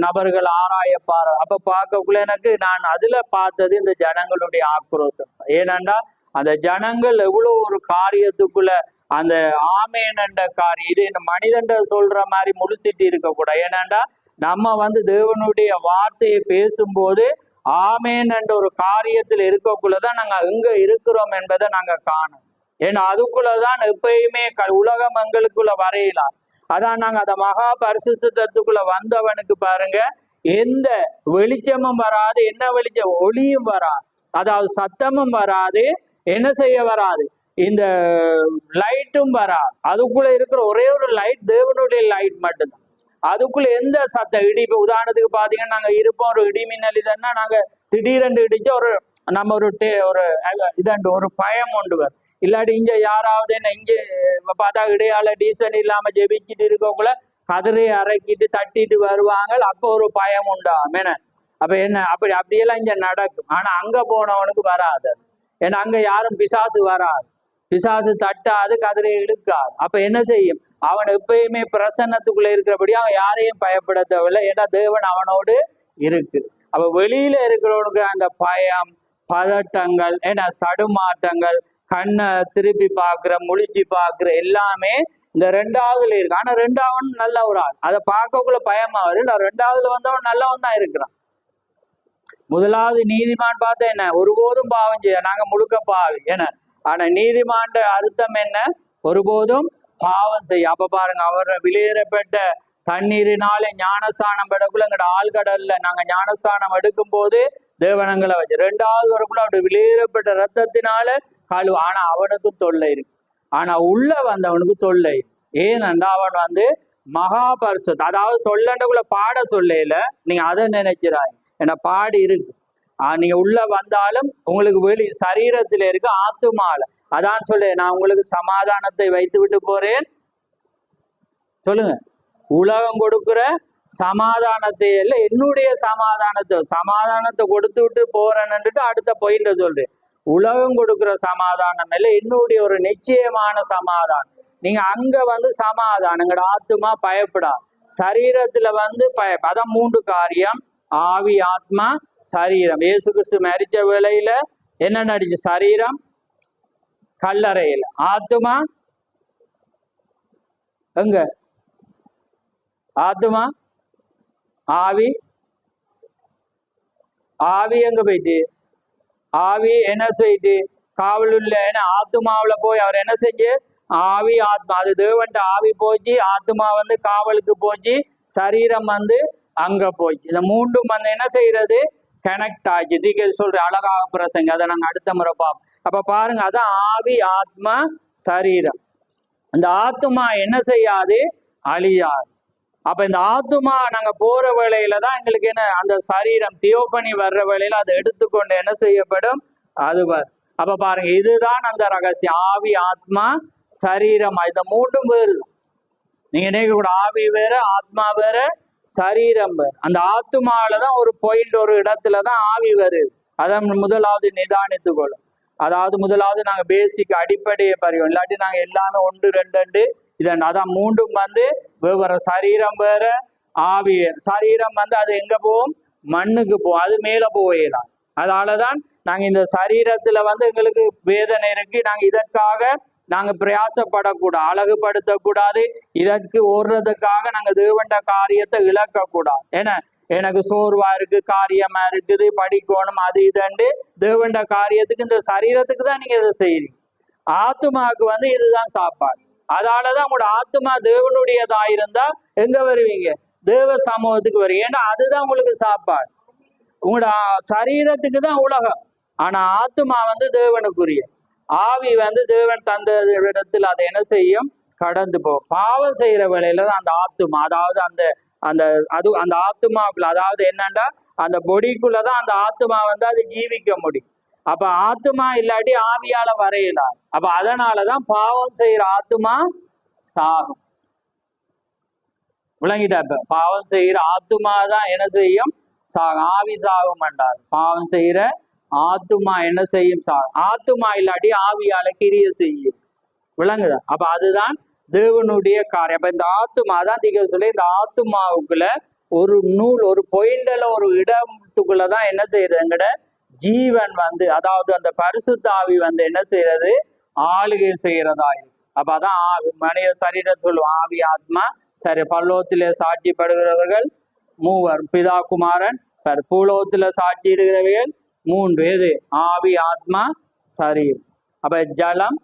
நபர்கள் ஆராயப்பாரு. அப்ப பார்க்கக்குள்ள எனக்கு நான் அதுல பார்த்தது இந்த ஜனங்களுடைய ஆக்ரோஷம். ஏனென்றா அந்த ஜனங்கள் எவ்வளவு ஒரு காரியத்துக்குள்ள அந்த ஆமேன் என்ற காரியம் இது இந்த மனிதன் சொல்ற மாதிரி முடிச்சிட்டு இருக்கக்கூடாது. ஏனென்றா நம்ம வந்து தேவனுடைய வார்த்தையை பேசும்போது ஆமேன் என்ற ஒரு காரியத்தில் இருக்கக்குள்ளதான் நாங்க எங்க இருக்கிறோம் என்பதை நாங்க காணும். ஏன்னா அதுக்குள்ளதான் எப்பயுமே உலகம் எங்களுக்குள்ள வரையலாம். அதான் நாங்க அந்த மகா பரிசுத்தத்துக்குள்ள வந்தவனுக்கு பாருங்க எந்த வெளிச்சமும் வராது, என்ன வெளிச்சம் ஒளியும் வராது, அதாவது சத்தமும் வராது, என்ன செய்ய வராது, இந்த லைட்டும் வராது. அதுக்குள்ள இருக்கிற ஒரே ஒரு லைட் தேவனுடைய லைட் மட்டும்தான். அதுக்குள்ள எந்த சத்தம் இடி, இப்ப உதாரணத்துக்கு பாத்தீங்கன்னா நாங்க இருப்போம் ஒரு இடி மின்னல் இதன்னா நாங்க திடீரென்று இடிச்சு ஒரு நம்ம ஒரு இதண்டு ஒரு பயம் கொண்டு வரும். இல்லாட்டி இங்க யாராவது என்ன இங்க பார்த்தா இடையால டீசன் இல்லாம ஜெபிச்சுட்டு இருக்கக்குள்ள கதிரையை அரைக்கிட்டு தட்டிட்டு வருவாங்க. அப்போ ஒரு பயம் உண்டாகும். என்ன அப்ப என்ன அப்படியெல்லாம் இங்க நடக்கும். ஆனா அங்க போனவனுக்கு வராது. ஏன்னா அங்க யாரும் பிசாசு வராது, பிசாசு தட்டாது, கதிரையை இழுக்காது. அப்ப என்ன செய்யும், அவன் எப்பயுமே பிரசன்னத்துக்குள்ள இருக்கிறபடி அவன் யாரையும் பயப்பட தேவையில்லை. ஏன்னா தேவன் அவனோடு இருக்கு. அப்ப வெளியில இருக்கிறவனுக்கு அந்த பயம், பதட்டங்கள், ஏன்னா தடுமாற்றங்கள், கண்ணை திருப்பி பார்க்குற, முழிச்சு பார்க்குற எல்லாமே இந்த ரெண்டாவதுல இருக்கு. ஆனா ரெண்டாவன் நல்ல ஒரு ஆள், அதை பார்க்கக்குள்ள பயமா வரும். ரெண்டாவதுல வந்தவன் நல்லவன் தான் இருக்கிறான். முதலாவது நீதிமான் பார்த்தா என்ன, ஒருபோதும் பாவம் செய்ய, நாங்க முழுக்க பாவி ஏன்னா. ஆனா நீதிமான் அர்த்தம் என்ன, ஒருபோதும் பாவம் செய்ய. அப்ப பாருங்க, அவர் வெளியேறப்பட்ட தண்ணீரினாலே ஞானஸ்தானம் எடுக்குள்ள எங்கட ஆழ்கடல்ல நாங்க ஞானஸ்தானம் எடுக்கும் போது தேவனங்களை வச்சு ரெண்டாவது வரக்குள்ள அவருடைய வெளியேறப்பட்ட ரத்தத்தினால கழுவு. ஆனா அவனுக்கும் தொல்லை இருக்கு. ஆனா உள்ள வந்தவனுக்கு தொல்லை. ஏனென்றா அவன் வந்து மகா பரிசுத்த, அதாவது தொல்லண்டக்குள்ள பாட சொல்லையில நீங்க அதை நினைச்சிடாய், ஏன்னா பாடி இருக்கு. நீங்க உள்ள வந்தாலும் உங்களுக்கு வெளி சரீரத்துல இருக்கு, ஆத்துமால. அதான் சொல்ல, நான் உங்களுக்கு சமாதானத்தை வைத்து விட்டு போறேன். சொல்லுங்க, உலகம் கொடுக்குற சமாதானத்தை இல்லை, என்னுடைய சமாதானத்தை கொடுத்து விட்டு போறேன்னுட்டு அடுத்த பொயின்ற சொல்றேன். உலகம் கொடுக்குற சமாதானம் இல்லை, என்னுடைய ஒரு நிச்சயமான சமாதானம். நீங்க அங்க வந்து சமாதானம், எங்கட ஆத்துமா பயப்படா, சரீரத்துல வந்து அதான் 3 காரியம், ஆவி, ஆத்மா, சரீரம். இயேசு கிறிஸ்து மரிச்ச வேளையில என்ன நடிச்சு, சரீரம் கல்லறையில, ஆத்துமா எங்க, ஆத்துமா ஆவி எங்க போயிட்டு, ஆவி என்ன செய்யிட்டு காவல் உள்ள, ஏன்னா ஆத்துமாவில போய் அவர் என்ன செஞ்சு, ஆவி ஆத்மா, அது தேவன்ட்ட ஆவி போச்சு, ஆத்மா வந்து காவலுக்கு போச்சு, சரீரம் வந்து அங்க போச்சு. இந்த 3ம் வந்து என்ன செய்யறது, கனெக்ட் ஆச்சு. தீக்க சொல்ற அழகாக பிரசங்க, அதை நாங்க அடுத்த முறை பார்ப்போம். அப்ப பாருங்க, அதான் ஆவி, ஆத்மா, சரீரம். அந்த ஆத்மா என்ன செய்யாது, அழியாது. அப்ப இந்த ஆத்துமா நாங்க போற வேளையில தான் எங்களுக்கு என்ன, அந்த சரீரம் தியோபனி வர்ற வேளையில அதை எடுத்துக்கொண்டு என்ன செய்யப்படும், அது அப்ப பாருங்க, இதுதான் அந்த ரகசியம். ஆவி, ஆத்மா, சரீரம், இந்த 3ம் வேறு. நீங்க நினைக்க கூட, ஆவி வேற, ஆத்மா வேற, சரீரம் வேற. அந்த ஆத்மாவிலதான் ஒரு பாயிண்ட், ஒரு இடத்துலதான் ஆவி வருது. அதான் முதலாவது நிதானித்துக்கொள்ளும். அதாவது முதலாவது நாங்க பேசிக் அடிப்படையை பறிவோம், இல்லாட்டி நாங்க எல்லாமே 1 2 இதன். அதான் 3ம் வந்து வெவ்வேறு. சரீரம் வேற, ஆவி. சரீரம் வந்து அது எங்க போகும், மண்ணுக்கு போகும், அது மேல போயிடலாம். அதனாலதான் நாங்க இந்த சரீரத்துல வந்து எங்களுக்கு வேதனை இருக்கு, நாங்க இதற்காக நாங்க பிரயாசப்படக்கூடாது, அழகுபடுத்தக்கூடாது, இதற்கு ஓடுறதுக்காக நாங்க தேவண்ட காரியத்தை இழக்கக்கூடாது. ஏன்னா எனக்கு சோர்வா இருக்கு, காரியமா இருக்குது, படிக்கணும், அது இதண்டு தேவண்ட காரியத்துக்கு, இந்த சரீரத்துக்கு தான் நீங்க இதை செய்யறீங்க. ஆத்துமாவுக்கு வந்து இதுதான் சாப்பாடு. அதனாலதான் உங்களோட ஆத்துமா தேவனுடையதா இருந்தா எங்க வருவீங்க, தேவ சமூகத்துக்கு வருவீங்க. ஏன்னா அதுதான் உங்களுக்கு சாப்பாடு. உங்களோட சரீரத்துக்கு தான் உலகம், ஆனா ஆத்துமா வந்து தேவனுக்குரிய. ஆவி வந்து தேவன் தந்த இடத்துல அதை என்ன செய்யும், கடந்து போகும். பாவம் செய்யற வேளையில தான் அந்த ஆத்துமா, அதாவது அந்த அந்த அது அந்த ஆத்துமாக்குள்ள, அதாவது என்னன்னா அந்த பொடிக்குள்ளதான் அந்த ஆத்துமா வந்து அது ஜீவிக்க முடியும். அப்ப ஆத்துமா இல்லாட்டி ஆவியால வரையலாம். அப்ப அதனாலதான் பாவம் செய்யற ஆத்துமா சாகும். விளங்கிட்டா? இப்ப பாவம் செய்யற ஆத்துமா தான் என்ன செய்யும், சாகும். ஆவி சாகும் என்றார். பாவம் செய்யற ஆத்துமா என்ன செய்யும்? ஆத்துமா இல்லாட்டி ஆவியால கிரிய செய்யும். விளங்குதா? அப்ப அதுதான் தேவனுடைய காரியம். அப்ப இந்த ஆத்துமா தான் சொல்லி, இந்த ஆத்துமாவுக்குள்ள ஒரு நூல், ஒரு பொயிண்டல ஒரு இடத்துக்குள்ளதான் என்ன செய்யறது? எங்கட ஜீவன் வந்து, அதாவது அந்த பரிசுத்த ஆவி வந்து என்ன செய்யறது? ஆளுகை செய்யறதா. அப்ப அதான் மனித சரீரத்தை சொல்லுவோம் ஆவி ஆத்மா. சரி, பல்லோகத்திலே சாட்சிப்படுகிறவர்கள் மூவர், பிதா குமாரன். பூலோகத்துல சாட்சியிடுகிறவர்கள் மூன்று. எது? ஆவி ஆத்மா சரீரம். அப்ப ஜலம்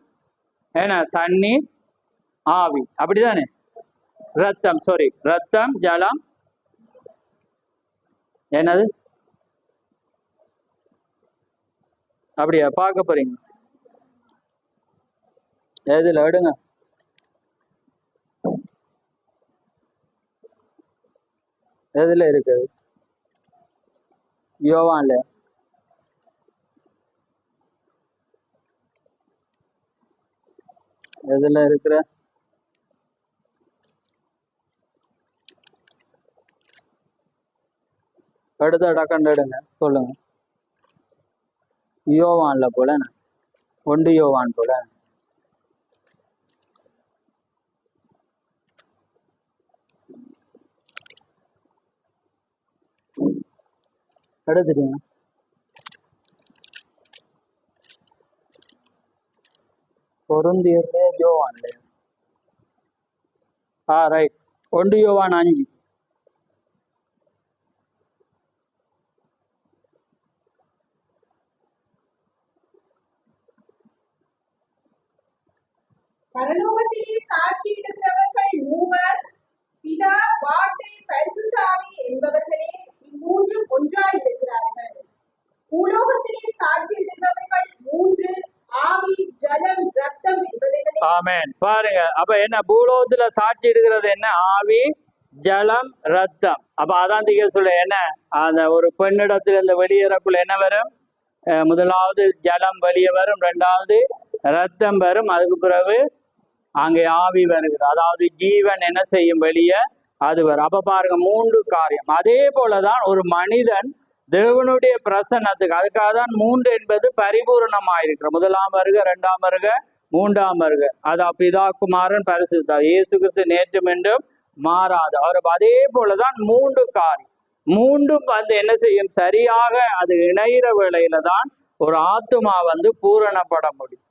என்ன? தண்ணீர் ஆவி, அப்படிதானே? ரத்தம், சாரி, ரத்தம் ஜலம் என்னது? அப்படியா பார்க்க போறீங்க? எதுல எடுங்க? எதுல இருக்குது? யோவான்ல. எதுல இருக்கிற? எடுத்த டக்கண்டு எடுங்க, சொல்லுங்க. யோவான்ல போல, 1 யோவான் போல. எடுத்துட்டீங்க? பொருந்தியர்லே யோவான்ல. ரைட். 1 யோவான் 5. பரலோகத்திலே சாட்சியிடுகிறவர்கள் மூவர், பிதா, வார்த்தை, பரிசுத்த ஆவி என்பவர்களே இம்மூன்றும் ஒன்றாயிருக்கிறார்கள். பூலோகத்திலே சாட்சியிடுகிறவர்கள் மூன்று, ஆவி, ஜலம், ரத்தம் என்பவைகளே. ஆமென். பாருங்க, அப்ப என்ன? பூலோகத்துல சாட்சியிடுகிறது என்ன? ஆவி, ஜலம், ரத்தம். அப்ப அதான் சொல்ல என்ன? அந்த ஒரு பெண்ணிடத்துல இருந்து வெளியேறக்குள்ள என்ன வரும்? முதலாவது ஜலம் வெளியே வரும், 2வது ரத்தம் வரும், அதுக்கு பிறகு அங்கே ஆவி வருகிறது. அதாவது ஜீவன் என்ன செய்யும்? வெளியே அது வரும். அப்ப பாருங்க, 3 காரியம். அதே போலதான் ஒரு மனிதன் தேவனுடைய பிரசன்னத்துக்கு, அதுக்காக தான் 3 என்பது பரிபூர்ணமாயிருக்கிற. 1ஆம் வருக, 2ஆம் வருக, 3ஆம் வருக. அது பிதா குமாரன் பரிசுத்த இயேசு கிறிஸ்து நேற்றும் என்றும் மாறாது. அவர் அதே போலதான் 3 காரியம். 3ம் வந்து என்ன செய்யும்? சரியாக அது இணைகிற வேளையில தான் ஒரு ஆத்துமா வந்து பூரணப்பட முடியும்.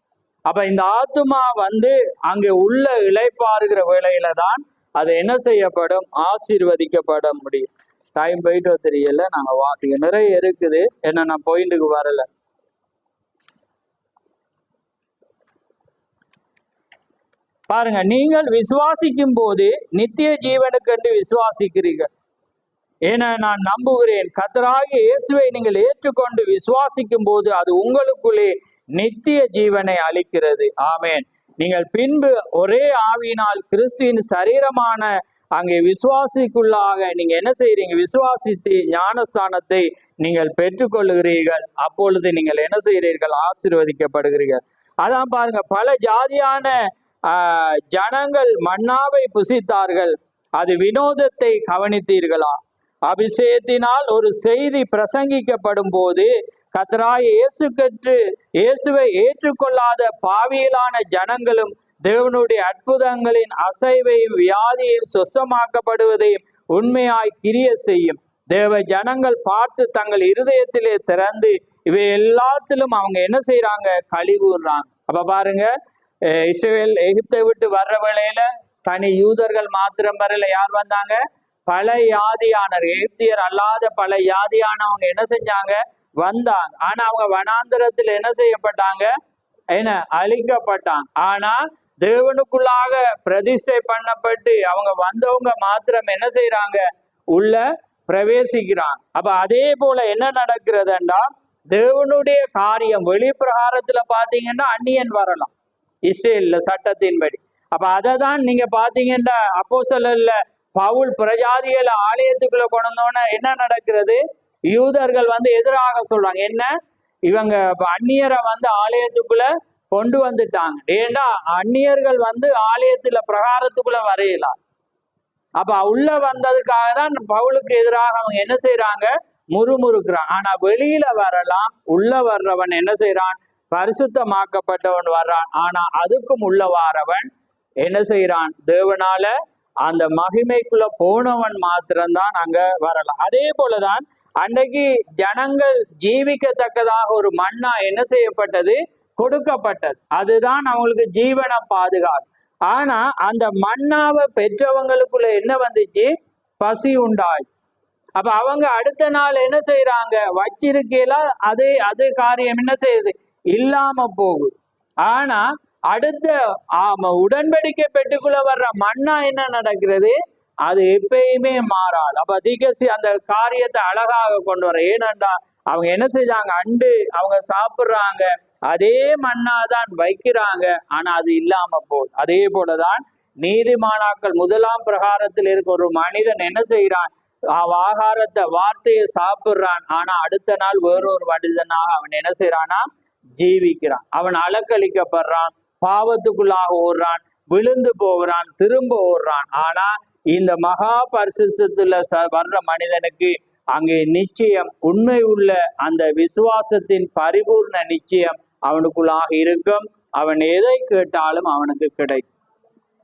அப்ப இந்த ஆத்துமா வந்து அங்கே உள்ள இளைப்பாறுகிற வேளையில தான் அது என்ன செய்யப்படும்? ஆசீர்வதிக்கப்பட முடியும். டைம் போயிட்டு தெரியல, நாங்க வாசிக்க நிறைய இருக்குது, என்ன நான் பாயிண்ட்டுக்கு வரல. பாருங்க, நீங்கள் விசுவாசிக்கும் போது நித்திய ஜீவனுக்கென்று விசுவாசிக்கிறீர்கள். ஏன்னா நான் நம்புகிறேன், கர்த்தராகிய இயேசுவை நீங்கள் ஏற்றுக்கொண்டு விசுவாசிக்கும் போது அது உங்களுக்குள்ளே நித்திய ஜீவனை அளிக்கிறது. ஆமேன். நீங்கள் பின்பு ஒரே ஆவியினால் கிறிஸ்துவின் சரீரமான அங்கே விசுவாசிக்குள்ளாக நீங்க என்ன செய்யறீங்க? விசுவாசித்து ஞானஸ்தானத்தை நீங்கள் பெற்றுக்கொள்ளுகிறீர்கள். அப்பொழுது நீங்கள் என்ன செய்கிறீர்கள்? ஆசீர்வதிக்கப்படுகிறீர்கள். அதான் பாருங்க, பல ஜாதியான ஜனங்கள் மன்னாவை புசித்தார்கள், அது வினோதத்தை கவனித்தீர்களா? அபிஷேகத்தினால் ஒரு செய்தி பிரசங்கிக்கப்படும் போது கர்த்தராகிய இயேசுவை ஏற்றுக்கொள்ளாத பாவியலான ஜனங்களும் தேவனுடைய அற்புதங்களின் அசைவையும் வியாதியையும் சொசமாக்கப்படுவதையும் உண்மையாய் கிரிய செய்யும். தேவ ஜனங்கள் பார்த்து தங்கள் இருதயத்திலே திறந்து இவை எல்லாத்திலும் அவங்க என்ன செய்யறாங்க? களி கூறுறாங்க. அப்ப பாருங்க, இஸ்ரவேல் எகிப்தை விட்டு வர்ற வேளையில தனி யூதர்கள் மாத்திரம் வரல. யார் வந்தாங்க? பல யாதியானர், எகிப்தியர் அல்லாத பல யாதியானவங்க என்ன செஞ்சாங்க? வந்தாங்க. ஆனா அவங்க வனாந்தரத்தில் என்ன செய்யப்பட்டாங்க? என்ன? அழிக்கப்பட்டாங்க. ஆனா தேவனுக்குள்ளாக பிரதிஷ்டை பண்ணப்பட்டு அவங்க வந்தவங்க மாத்திரம் என்ன செய்யறாங்க? உள்ள பிரவேசிக்கிறாங்க. அப்ப அதே போல என்ன நடக்கிறதுண்டா, தேவனுடைய காரியம் வெளிப்பிரகாரத்துல பாத்தீங்கன்னா அந்நியன் வரலாம் இஸ்ரேல்ல சட்டத்தின்படி. அப்ப அதை தான் நீங்க பாத்தீங்கன்னா அப்போஸ்தலர்ல பவுல் பிரஜாதிகளை ஆலயத்துக்குள்ள கொண்டோன்னு என்ன நடக்கிறது? யூதர்கள் வந்து எதிராக சொல்றாங்க. என்ன? இவங்க அந்நியரை வந்து ஆலயத்துக்குள்ள கொண்டு வந்துட்டாங்க. ஏண்டா அந்நியர்கள் வந்து ஆலயத்துல பிரகாரத்துக்குள்ள வரையலாம். அப்ப உள்ள வந்ததுக்காக தான் பவுலுக்கு எதிராக அவங்க என்ன செய்யறாங்க? முறுமுறுக்கிறான். ஆனா வெளியில வரலாம், உள்ள வர்றவன் என்ன செய்யறான்? பரிசுத்தமாக்கப்பட்டவன் வர்றான். ஆனா அதுக்கும் உள்ள வாரவன் என்ன செய்யறான்? தேவனால அந்த மகிமைக்குள்ள போனவன் மாத்திரம்தான் அங்க வரலாம். அதே போலதான் அன்றைக்கு ஜனங்கள் ஜீவிக்கத்தக்கதாக ஒரு மன்னா என்ன செய்யப்பட்டது? கொடுக்கப்பட்டது. அதுதான் அவங்களுக்கு ஜீவன பாதுகாப்பு. ஆனா அந்த மன்னாவை பெற்றவங்களுக்குள்ள என்ன வந்துச்சு? பசி உண்டாச்சு. அப்ப அவங்க அடுத்த நாள் என்ன செய்யறாங்க? வச்சிருக்கையில அதே காரியம் என்ன செய்யுது? இல்லாம போகுது. ஆனா அடுத்த உடன்படிக்கை பெட்டுக்குள்ள வர்ற மன்னா என்ன நடக்கிறது? அது எப்பயுமே மாறாது. அப்ப தீர்க்கதரிசி அந்த காரியத்தை அழகாக கொண்டு வர. ஏனென்றா அவங்க என்ன செஞ்சாங்க? அவங்க சாப்பிடுறாங்க, அதே மன்னாதான் வைக்கிறாங்க, ஆனா அது இல்லாம போகுது. அதே போலதான் நீதிமானாக்கள் 1ஆம் பிரகாரத்தில் இருக்க ஒரு மனிதன் என்ன செய்யறான்? ஆகாரத்தை வார்த்தையை சாப்பிடுறான், ஆனா அடுத்த நாள் வேறொரு மனிதனாக அவன் என்ன செய்யறானா? ஜீவிக்கிறான். அவன் அலக்களிக்கப்படுறான், பாவத்துக்குள்ளாக ஓடுறான், விழுந்து போகிறான், திரும்ப ஓடுறான். ஆனா இந்த மகா பரிசுத்தத்துல வர்ற மனிதனுக்கு அங்கே நிச்சயம், உண்மை உள்ள அந்த விசுவாசத்தின் பரிபூர்ண நிச்சயம் அவனுக்குள்ளாக இருக்கும். அவன் எதை கேட்டாலும் அவனுக்கு கிடைக்கும்.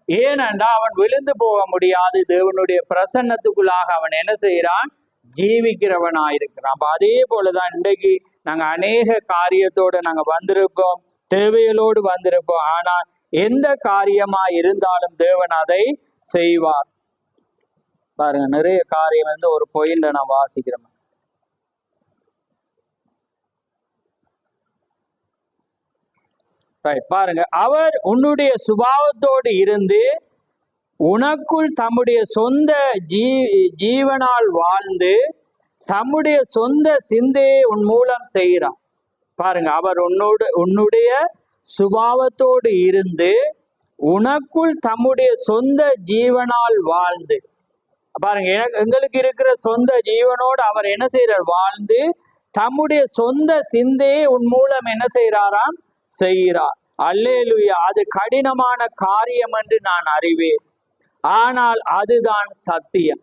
ஏனென்றா அவன் விழுந்து போக முடியாது. தேவனுடைய பிரசன்னத்துக்குள்ளாக அவன் என்ன செய்யறான்? ஜீவிக்கிறவனாயிருக்கிறான். அப்ப அதே போலதான் இன்றைக்கு நாங்க அநேக காரியத்தோட நாங்க வந்திருப்போம், தேவைகளோடு வந்திருப்போம். ஆனால் எந்த காரியமா இருந்தாலும் தேவன் அதை செய்வார். பாருங்க, நிறைய காரியம் வந்து ஒரு பாயிண்ட நான் வாசிக்கிறேன். பாருங்க, அவர் உன்னுடைய சுபாவத்தோடு இருந்து உனக்குள் தம்முடைய சொந்த ஜீவனால் வாழ்ந்து தம்முடைய சொந்த சிந்தையை உன் மூலம் செய்கிறார். பாருங்க, அவர் உன்னுடைய சுபாவத்தோடு இருந்து உனக்குள் தம்முடைய சொந்த ஜீவனால் வாழ்ந்து, பாருங்க, எங்களுக்கு இருக்கிற சொந்த ஜீவனோடு அவர் என்ன செய்யறார்? வாழ்ந்து தம்முடைய சொந்த சிந்தையை உன் மூலம் என்ன செய்யறாராம்? செய்கிறார். அல்லேலூயா. அது கடினமான காரியம் என்று நான் அறிவேன், ஆனால் அதுதான் சத்தியம்.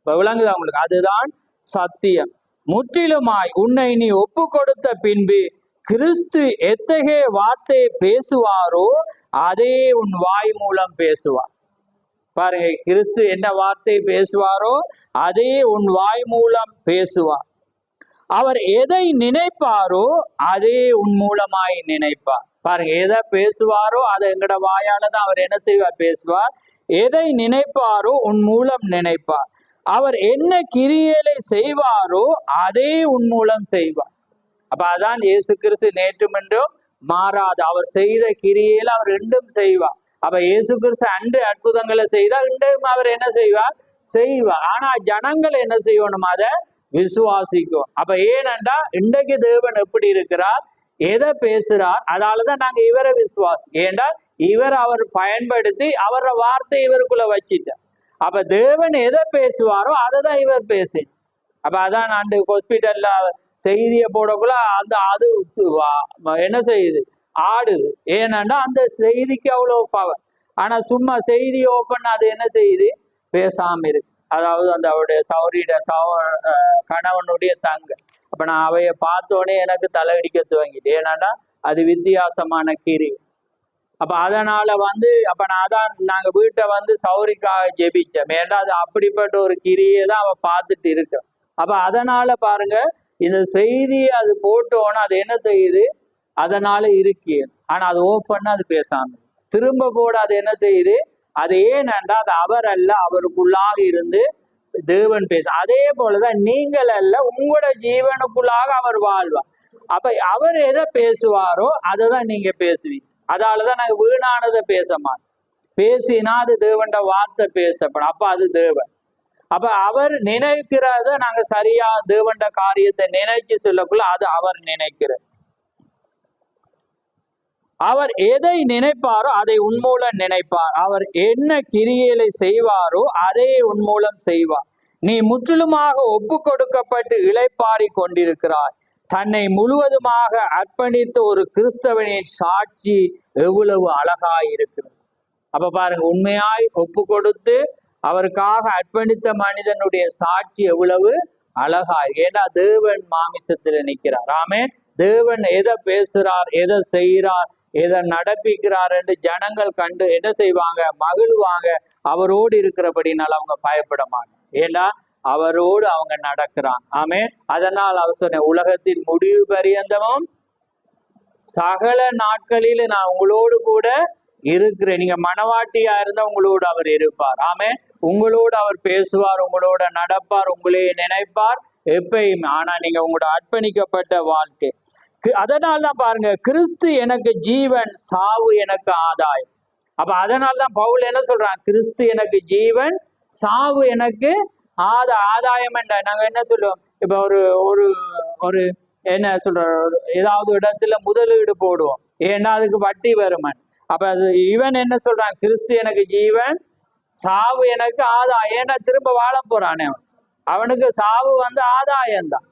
விளங்குதா உங்களுக்கு? அதுதான் சத்தியம். முற்றிலுமாய் உன்னை நீ ஒப்பு கொடுத்த பின்பு கிறிஸ்து எத்தகைய வார்த்தையை பேசுவாரோ அதே உன் வாய் மூலம் பேசுவார். பாருங்க, கிறிஸ்து என்ன வார்த்தை பேசுவாரோ அதே உன் வாய் மூலம் பேசுவார். அவர் எதை நினைப்பாரோ அதே உன் மூலமாய் நினைப்பார். பாருங்க, எதை பேசுவாரோ அதை எங்கட வாயால தான் அவர் என்ன செய்வார்? பேசுவார். எதை நினைப்பாரோ உன் மூலம் நினைப்பார். அவர் என்ன கிரியைகளை செய்வாரோ அதே உன் மூலம் செய்வார். அப்ப அதான் இயேசு கிறிஸ்து நேற்றும் என்றும் மாறாது. அவர் செய்த கிரியையில அவர் ரெண்டும் செய்வார். அப்ப இயேசு கிறிஸ்து அன்று அற்புதங்களை செய்தா இன்றும் அவர் என்ன செய்வார்? செய்வார். ஆனா ஜனங்கள் என்ன செய்யணும்? அதை விசுவாசிக்கும். அப்ப ஏனென்றா இன்றைக்கு தேவன் எப்படி இருக்கிறார், எதை பேசுறார், அதாலதான் நாங்க இவரை விசுவாசி. ஏண்டா இவர் அவர் பயன்படுத்தி அவர வார்த்தை இவருக்குள்ள வச்சிட்டார். அப்ப தேவன் எதை பேசுவாரோ அதை தான் இவர் பேசு. அப்ப அதான் நான் ஹாஸ்பிட்டல்ல செய்தியை போடக்குள்ள அது என்ன செய்யுது? ஆடுது. ஏனண்டா அந்த செய்திக்கு அவ்வளோ பவர். ஆனா சும்மா செய்தி ஓப்பன் அது என்ன செய்யுது? பேசாம இருக்கு. அதாவது அந்த அவருடைய சௌரியிட கணவனுடைய தங்க. அப்ப நான் அவைய பார்த்தோன்னே எனக்கு தலையடிக்க துவங்கிட்டு. ஏன்னாண்டா அது வித்தியாசமான கிரி. அப்ப அதனால அப்ப நான் அதான் நாங்க வீட்டை சௌரிக்காக ஜெபிச்சோம். ஏண்டா அது அப்படிப்பட்ட ஒரு கிரியை தான் அவ பார்த்துட்டு இருக்க. அப்ப அதனால பாருங்க, இந்த செய்தி அது போட்டோன்னா அது என்ன செய்யுது? அதனால இருக்கு. ஆனா அது ஓப்பன்னா அது பேசாம திரும்ப போட அது என்ன செய்யுது? அது ஏனென்றா அது அவர் அல்ல, அவருக்குள்ளாக இருந்து தேவன் பேச. அதே போலதான் நீங்கள் அல்ல, உங்களோட ஜீவனுக்குள்ளாக அவர் வாழ்வார். அப்ப அவர் எதை பேசுவாரோ அதை தான் நீங்க பேசுவீங்க. அதாலதான் நாங்க வீணானதை பேச மாட்டோம். பேசினா அது தேவண்ட வார்த்தை பேசப்படும். அப்ப அது தேவன். அப்ப அவர் நினைக்கிறத நாங்க சரியா தேவண்ட காரியத்தை நினைச்சு சொல்லக்குள்ள அது அவர் நினைக்கிறார். அவர் எதை நினைப்பாரோ அதை உன்மூலம் நினைப்பார். அவர் என்ன கிரியைகளை செய்வாரோ அதை உன்மூலம் செய்வார். நீ முற்றிலுமாக ஒப்பு கொடுக்கப்பட்டு இளைப்பாரி கொண்டிருக்கிறாய். தன்னை முழுவதுமாக அர்ப்பணித்த ஒரு கிறிஸ்தவனின் சாட்சி எவ்வளவு அழகாய் இருக்கிறது. அப்ப பாருங்க, உண்மையாய் ஒப்பு கொடுத்து அவருக்காக அர்ப்பணித்த மனிதனுடைய சாட்சி எவ்வளவு அழகா. ஏன்னா தேவன் மாமிசத்துல நிற்கிறார். ஆமென். தேவன் எதை பேசுறார், எதை செய்கிறார், எதை நடப்பிக்கிறார் என்று ஜனங்கள் கண்டு என்ன செய்வாங்க? மகிழ்வாங்க. அவரோடு இருக்கிறபடினால அவங்க பயப்பட மாட்டாங்க. ஏன்னா அவரோடு அவங்க நடக்கிறாங்க. ஆமென். அதனால் அவர் சொன்ன, உலகத்தின் முடிவு பரியந்தமும் சகல நாட்களில் நான் உங்களோடு கூட இருக்கிறேன். நீங்க மனவாட்டியா இருந்தா உங்களோடு அவர் இருப்பார். ஆமென். உங்களோடு அவர் பேசுவார், உங்களோட நடப்பார், உங்களே நினைப்பார் எப்பயுமே. ஆனா நீங்க உங்களோட அர்ப்பணிக்கப்பட்ட வாழ்க்கை. அதனால தான் பாருங்க, கிறிஸ்து எனக்கு ஜீவன், சாவு எனக்கு ஆதாயம். அப்ப அதனால்தான் பவுல் என்ன சொல்றான்? கிறிஸ்து எனக்கு ஜீவன், சாவு எனக்கு ஆதாயம் என்ற. நாங்க என்ன சொல்லுவோம்? இப்ப ஒரு ஒரு ஒரு என்ன சொல்ற, ஏதாவது இடத்துல முதலீடு போடுவோம், ஏன்னா அதுக்கு வட்டி வருமன். அப்ப அது இவன் என்ன சொல்றான்? கிறிஸ்து எனக்கு ஜீவன், சாவு எனக்கு ஆதாயம். ஏன்னா திரும்ப வாழ போறானே அவனுக்கு சாவு ஆதாயம்தான்.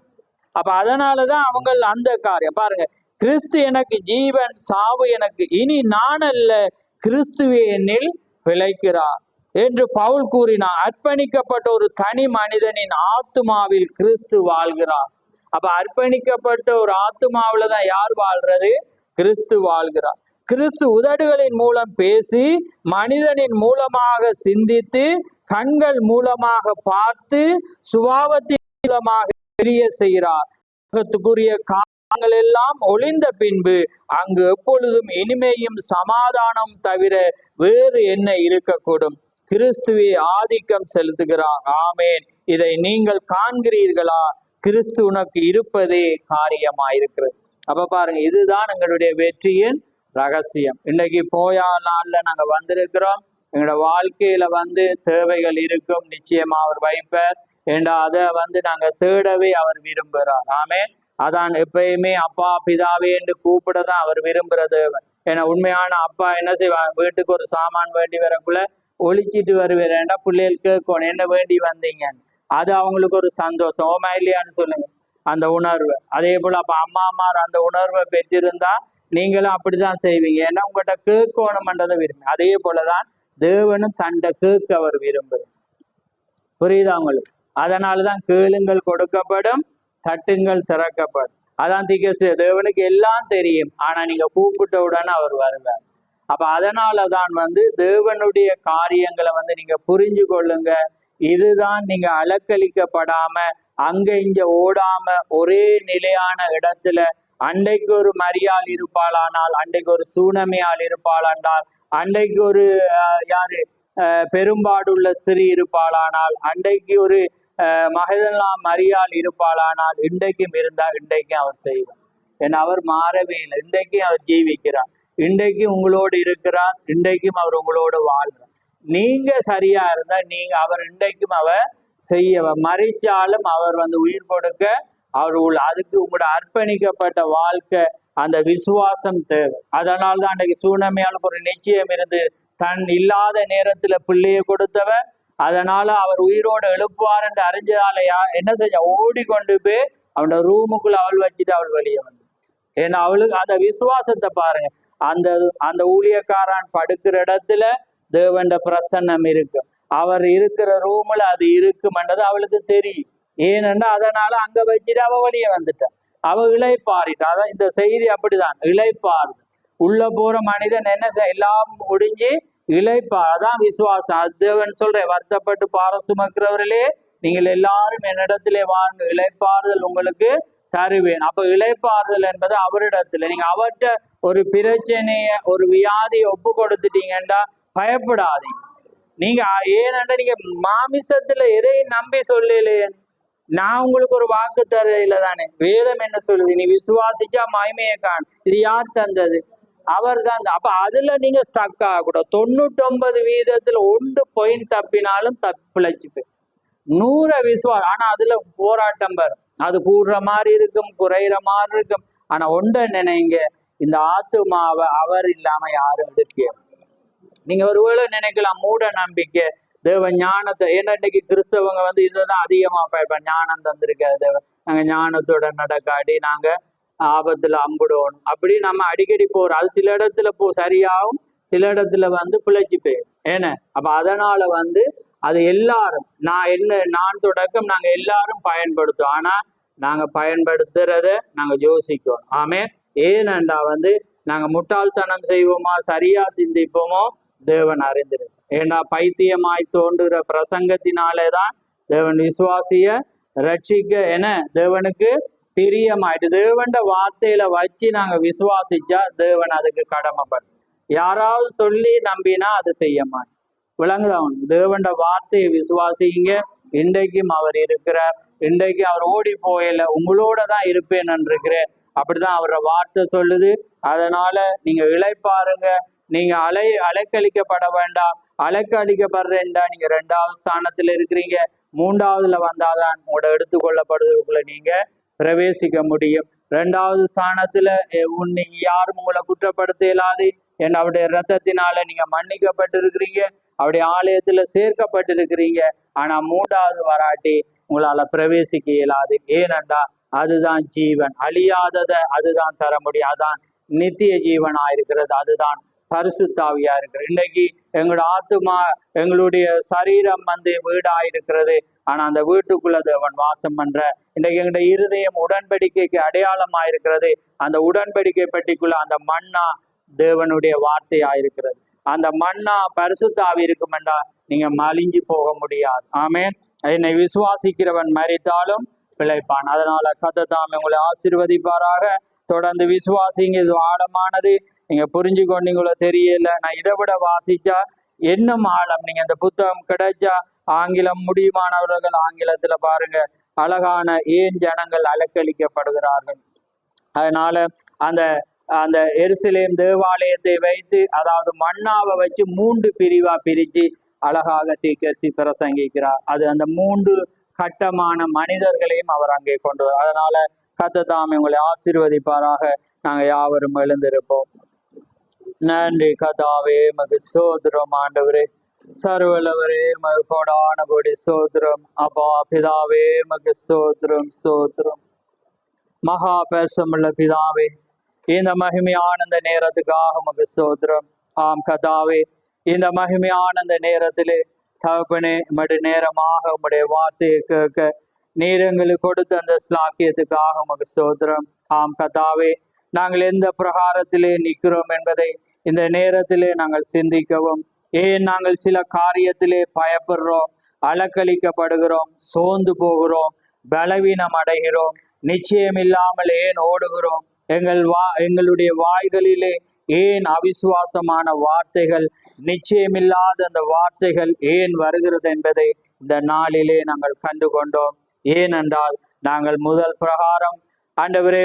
அப்ப அதனாலதான் அவங்க அந்த காரியம் பாருங்க, கிறிஸ்து எனக்கு ஜீவன், சாவு எனக்கு இனி நான் அல்ல, கிறிஸ்துவே என்னில் பிழைக்கிறார் என்று பவுல் கூறினார். அர்ப்பணிக்கப்பட்ட ஒரு தனி மனிதனின் ஆத்துமாவில் கிறிஸ்து வாழ்கிறார். அப்ப அர்ப்பணிக்கப்பட்ட ஒரு ஆத்துமாவில தான் யார் வாழ்றது? கிறிஸ்து வாழ்கிறார். கிறிஸ்து உதடுகளின் மூலம் பேசி, மனிதனின் மூலமாக சிந்தித்து, கண்கள் மூலமாக பார்த்து, சுபாவத்தின் மூலமாக தெரிய செய்கிறார். உலகத்துக்குரிய காரியங்கள் எல்லாம் ஒளிந்த பின்பு அங்கு எப்பொழுதும் இனிமையும் சமாதானம் தவிர வேறு என்ன இருக்கக்கூடும்? கிறிஸ்துவே ஆதிக்கம் செலுத்துகிறார். ஆமேன். இதை நீங்கள் காண்கிறீர்களா? கிறிஸ்து உனக்கு இருப்பதே காரியமாயிருக்கிறது. அப்ப பாருங்க, இதுதான் எங்களுடைய வெற்றியின் ரகசியம். இன்னைக்கு போயா நாள்ல நாங்க வந்திருக்கிறோம். எங்களோட வாழ்க்கையில தேவைகள் இருக்கும், நிச்சயமா அவர் வைப்பார். ஏண்டா அதை நாங்க தேடவே அவர் விரும்புகிறார். ஆமென். அதான் எப்பயுமே அப்பா பிதாவே என்று கூப்பிடதான் அவர் விரும்புகிற தேவன். ஏன்னா உண்மையான அப்பா என்ன செய்வாங்க? வீட்டுக்கு ஒரு சாமான் வேண்டி வரக்குள்ள ஒழிச்சிட்டு வருவேன். ஏண்டா பிள்ளைகள் கேட்கணும், என்ன வேண்டி வந்தீங்கன்னு. அது அவங்களுக்கு ஒரு சந்தோஷம். ஓமா இல்லையான்னு சொல்லுங்க, அந்த உணர்வு. அதே போல அப்ப அம்மாமார் அந்த உணர்வை பெற்றிருந்தா நீங்களும் அப்படிதான் செய்வீங்க. ஏன்னா உங்கள்கிட்ட கேட்கணும்ன்றதை விரும்பி. அதே போலதான் தேவனும் தண்டை கேட்க அவர் விரும்புகிறார். புரியுதா உங்களுக்கு? அதனாலதான் கேளுங்கள் கொடுக்கப்படும், தட்டுங்கள் திறக்கப்படும். அதான் திகசு. தேவனுக்கு எல்லாம் தெரியும், ஆனா நீங்க கூப்பிட்ட உடனே அவர் வருவார். அப்ப அதனாலதான் தேவனுடைய காரியங்களை நீங்க புரிஞ்சு கொள்ளுங்க. இதுதான் நீங்க அலக்களிக்கப்படாம அங்க இங்க ஓடாம ஒரே நிலையான இடத்துல, அன்றைக்கு ஒரு மரியாள் இருப்பாளானால் அன்றைக்கு ஒரு சூனமையால் இருப்பாளானால், அன்றைக்கு ஒரு யாரு பெரும்பாடுள்ள ஸ்திரீ இருப்பாளானால், அன்றைக்கு ஒரு மகதலா மரியாள் இருப்பாளானால், இன்றைக்கும் இருந்தா இன்றைக்கும் அவர் செய்வார். ஏன்னா அவர் மாறவே இல்லை. இன்றைக்கும் அவர் ஜீவிக்கிறார், இன்றைக்கும் உங்களோடு இருக்கிறார், இன்றைக்கும் அவர் உங்களோடு வாழ்கிறார். நீங்க சரியா இருந்தா அவர் இன்றைக்கும் அவர் செய்ய, மறிச்சாலும் அவர் உயிர் கொடுக்க அவர் அதுக்கு உங்களோட அர்ப்பணிக்கப்பட்ட வாழ்க்கை, அந்த விசுவாசம் தேவை. அதனால்தான் அன்றைக்கு சூனமையாளுக்கு ஒரு நிச்சயம் இருந்து, தன் இல்லாத நேரத்துல பிள்ளையை கொடுத்தவர், அதனால அவர் உயிரோடு எழுப்புவார் என்று அறிஞ்சதால என்ன செஞ்ச? ஓடி கொண்டு போய் அவனோட ரூமுக்குள்ள அவள் வச்சுட்டு அவள் வெளியே வந்து. ஏன்னா அவளுக்கு அந்த விசுவாசத்தை பாருங்க. அந்த அந்த ஊழியக்காரன் படுக்கிற இடத்துல தேவண்ட பிரசன்னம் இருக்கு, அவர் இருக்கிற ரூம்ல அது இருக்குமென்றது அவளுக்கு தெரியும். ஏனென்றா அதனால அங்க வச்சுட்டு அவ வெளியே வந்துட்டான். அவ இளைப்பாரிட்டா. அதான் இந்த செய்தி அப்படிதான், இளைப்பாறு. உள்ள போற மனிதன் என்ன எல்லாம் முடிஞ்சு இளைப்பார். அதான் விசுவாசம். தேவன் சொல்ற, வருத்தப்பட்டு பாரம் சுமக்கிறவர்களே நீங்கள் எல்லாரும் என்னிடத்திலே வாங்க, இளைப்பாறுதல் உங்களுக்கு தருவேன். அப்ப இளைப்பாறுதல் என்பது அவரிடத்துல. நீங்க அவர்கிட்ட ஒரு பிரச்சனைய, ஒரு வியாதியை ஒப்பு கொடுத்துட்டீங்கன்னா பயப்படாதீங்க. நீங்க ஏனென்றா நீங்க மாமிசத்துல எதையும் நம்பி சொல்லலையே. நான் உங்களுக்கு ஒரு வாக்கு தரையில தானே. வேதம் என்ன சொல்லுது? நீ விசுவாசிச்சா மகிமையை காண். இது யார் தந்தது? அவர் தான். அப்ப அதுல நீங்க ஸ்டக் ஆகக்கூடாது. 99% 1 பாயிண்ட் தப்பினாலும் பிழைச்சுப்பு. 100 விசுவாசம். ஆனா அதுல போராட்டம் வரும். அது கூடுற மாதிரி இருக்கும், குறையிற மாதிரி இருக்கும். ஆனா ஒன்றை நினைங்க, இந்த ஆத்துமாவை அவர் இல்லாம யாரும் எடுக்க. நீங்க ஒருவேளை நினைக்கலாம் மூட நம்பிக்கை, தேவ ஞானத்தை. ஏன்னா இன்னைக்கு கிறிஸ்தவங்க இதுதான் அதிகமா பயப்பேன். ஞானம் தந்திருக்காது தேவன், நாங்க ஞானத்தோட நடக்காடி நாங்க ஆபத்துல அம்புடுவோம் அப்படி நம்ம அடிக்கடி போறோம். அது சில இடத்துல சரியாகும், சில இடத்துல பிழைச்சி போயிடும். ஏன்னா அப்ப அதனால அது எல்லாரும் நான் தொடக்கம் நாங்க எல்லாரும் பயன்படுத்துவோம். ஆனா நாங்க பயன்படுத்துறத நாங்க யோசிக்கோம். ஆமே. ஏனென்றா நாங்க முட்டாள்தனம் செய்வோமா சரியா சிந்திப்போமோ தேவன் அறிந்திரு. ஏண்டா பைத்தியமாய் தோன்றுகிற பிரசங்கத்தினாலேதான் தேவன் விசுவாசிய ரட்சிக்க என தேவனுக்கு பிரியமாயிட்டு. தேவண்ட வார்த்தையில வச்சு நாங்க விசுவாசிச்சா தேவன் அதுக்கு கடமைப்படும். யாராவது சொல்லி நம்பினா அது செய்ய மாட்டோம். விளங்குதான். தேவண்ட வார்த்தையை விசுவாசிங்க. இன்றைக்கும் அவர் இருக்கிறார். இன்றைக்கு அவர் ஓடி போயில உங்களோட தான் இருப்பேன் இருக்கிறேன். அப்படிதான் அவரோட வார்த்தை சொல்லுது. அதனால நீங்க இளைப்பாருங்க. நீங்க அலைக்கழிக்கப்பட வேண்டாம். அலைக்கழிக்கப்படுறேன்டா நீங்க 2வது ஸ்தானத்துல இருக்கிறீங்க. 3வதுல வந்தாதான் உங்களோட எடுத்துக்கொள்ளப்படுறதுக்குள்ள நீங்க பிரவேசிக்க முடியும். 2வது ஸ்தானத்துல நீங்க யாரும் உங்களை குற்றப்படுத்த இயலாது. ஏன்னா அவருடைய ரத்தத்தினால நீங்க மன்னிக்கப்பட்டிருக்கிறீங்க. அவருடைய ஆலயத்துல சேர்க்கப்பட்டிருக்கிறீங்க. ஆனா 3வது வராட்டி உங்களால பிரவேசிக்க இயலாது. ஏனென்றா அதுதான் ஜீவன். அழியாதத அதுதான் தர முடியும். அதான் நித்திய ஜீவனா இருக்கிறது. அதுதான் பரிசுத்தாவியா இருக்கிறது. இன்னைக்கு எங்களோட ஆத்துமா எங்களுடைய சரீரம் வீடா இருக்கிறது. ஆனா அந்த வீட்டுக்குள்ள தேவன் வாசம் பண்ற. இன்றைக்கு எங்களுடைய இருதயம் உடன்படிக்கைக்கு அடையாளமா இருக்கிறது. அந்த உடன்படிக்கை பெட்டிக்குள்ள அந்த மண்ணா தேவனுடைய வார்த்தையா இருக்கிறது. அந்த மண்ணா பரிசுத்தாவி இருக்குமெண்டா நீங்க மலிஞ்சு போக முடியாது. ஆமேன். என்னை விசுவாசிக்கிறவன் மரித்தாலும் பிழைப்பான். அதனால கர்த்தர் உங்களை ஆசீர்வதிப்பாராக. தொடர்ந்து விசுவாசிங்க. இது ஆழமானது. நீங்க புரிஞ்சு கொண்டீங்களோ தெரியல. நான் இதை விட வாசிச்சா இன்னும் ஆழம். நீங்க இந்த புத்தகம் கிடைச்சா ஆங்கிலம் முடியுமானவர்கள் ஆங்கிலத்துல பாருங்க. அழகான ஏன் ஜனங்கள் அலக்களிக்கப்படுகிறார்கள். அதனால அந்த அந்த எருசலேம் தேவாலயத்தை வைத்து, அதாவது மன்னாவை வச்சு 3 பிரிவா பிரிச்சு அழகாக தீர்க்கதரிசி பிரசங்கிக்கிறார். அது அந்த 3 கட்டமான மனிதர்களையும் அவர் அங்கே கொண்டு வர. அதனால கர்த்தர் தாமே உங்களை ஆசீர்வதிப்பாராக. நாங்க யாவரும் எழுந்திருப்போம். நன்றி கர்த்தாவே, மகு சோதரம். ஆண்டவரே சர்வலவரே, மகு கோடான கோடி சோதரம். அப்பா பிதாவே, மகு சோதரம் சோதரம். மகா பேசமுள்ள பிதாவே, இந்த மகிமையான இந்த நேரத்துக்காக மகு சோதரம். ஆம் கர்த்தாவே, இந்த மகிமையான இந்த நேரத்திலே தகப்பனே மடு நேரமாக உம்முடைய வார்த்தையை கேட்க நீர் எங்களுக்கு கொடுத்த அந்த ஸ்லாக்கியத்துக்காக உமக்கு ஸ்தோத்திரம். ஆம் கர்த்தாவே, நாங்கள் எந்த பிரகாரத்திலே நிற்கிறோம் என்பதை இந்த நேரத்திலே நாங்கள் சிந்திக்கவும், ஏன் நாங்கள் சில காரியத்திலே பயப்படுறோம், அலக்களிக்கப்படுகிறோம், சோர்ந்து போகிறோம், பலவீனம் அடைகிறோம், நிச்சயம் இல்லாமல் ஏன் ஓடுகிறோம், எங்களுடைய வாய்களிலே ஏன் அவிசுவாசமான வார்த்தைகள், நிச்சயமில்லாத அந்த வார்த்தைகள் ஏன் வருகிறது என்பதை இந்த நாளிலே நாங்கள் கண்டு கொண்டோம். ஏனென்றால் நாங்கள் முதல் பிரகாரம் ஆண்டவரே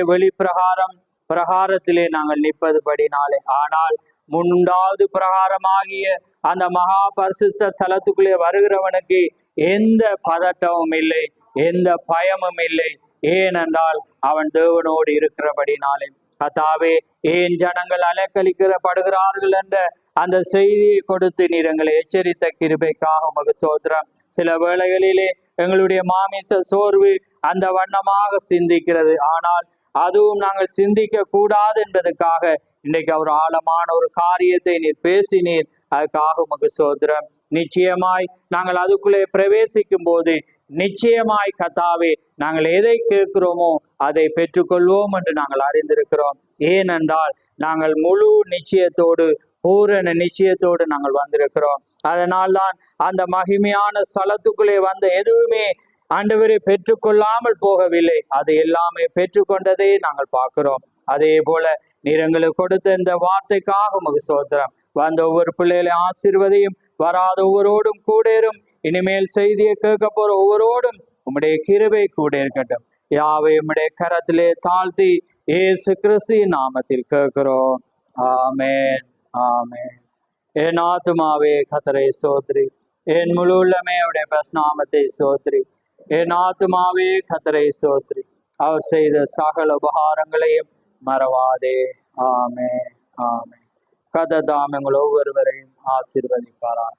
பிரகாரத்திலே நாங்கள் நிற்பது படினாலே. ஆனால் 3வது பிரகாரமாகிய அந்த மகா பரிசுத்த ஸ்தலத்துக்குள்ளே வருகிறவனுக்கு எந்த பதட்டமும் இல்லை, எந்த பயமும் இல்லை. ஏனென்றால் அவன் தேவனோடு இருக்கிறபடினாலே. கர்த்தாவே, ஏன் ஜனங்கள் அலக்களிக்கப்படுகிறார்கள் என்ற அந்த செய்தியை கொடுத்து நீர் எங்களை எச்சரித்த கிருபைக்காக உமக்கு ஸ்தோத்திரம். சில வேளைகளிலே எங்களுடைய மாமிச சோர்வு அந்த வண்ணமாக சிந்திக்கிறது. ஆனால் அதுவும் நாங்கள் சிந்திக்க கூடாது என்பதற்காக இன்றைக்கு ஒரு ஆழமான ஒரு காரியத்தை நீர் பேசினீர். அதுக்காக உமக்கு ஸ்தோத்திரம். நிச்சயமாய் நாங்கள் அதுக்குள்ளே பிரவேசிக்கும் போது நிச்சயமாய் கர்த்தாவே, நாங்கள் எதை கேட்கிறோமோ அதை பெற்றுக்கொள்வோம் என்று நாங்கள் அறிந்திருக்கிறோம். ஏனென்றால் நாங்கள் முழு நிச்சயத்தோடு, பூரண நிச்சயத்தோடு நாங்கள் வந்திருக்கிறோம். அதனால்தான் அந்த மகிமையான ஸ்தலத்துக்குள்ளே வந்த எதுவுமே ஆண்டவரை பெற்றுக்கொள்ளாமல் போகவில்லை. அது எல்லாமே பெற்றுக்கொண்டதை நாங்கள் பார்க்கிறோம். அதே போல நீர் எங்களுக்கு கொடுத்த இந்த வார்த்தைக்காக உமக்கு ஸ்தோத்திரம். வந்த ஒவ்வொரு பிள்ளைகளை ஆசீர்வதியும், வராத ஒவ்வொருவரோடும் கூடேறும். இனிமேல் செய்தியை கேட்க போற ஒவ்வொருவரோடும் உம்முடைய கிருபை கூட இருக்கட்டும். யாவை உம்முடைய கரத்திலே தாழ்த்தி இயேசு கிறிஸ்துவின் நாமத்தில் கேட்கிறோம். ஆமென், ஆமென். என் ஆத்துமாவே கர்த்தரை ஸ்தோத்திரி, என் முழு உள்ளமே அவருடைய பிரஸ்நாமத்தை ஸ்தோத்திரி. என் ஆத்துமாவே கர்த்தரை ஸ்தோத்திரி, அவர் செய்த சகல உபகாரங்களையும் மறவாதே. ஆமென், ஆமென். கர்த்தர் தாம் எங்கள் ஒவ்வொருவரையும் ஆசீர்வதிப்பாரார்.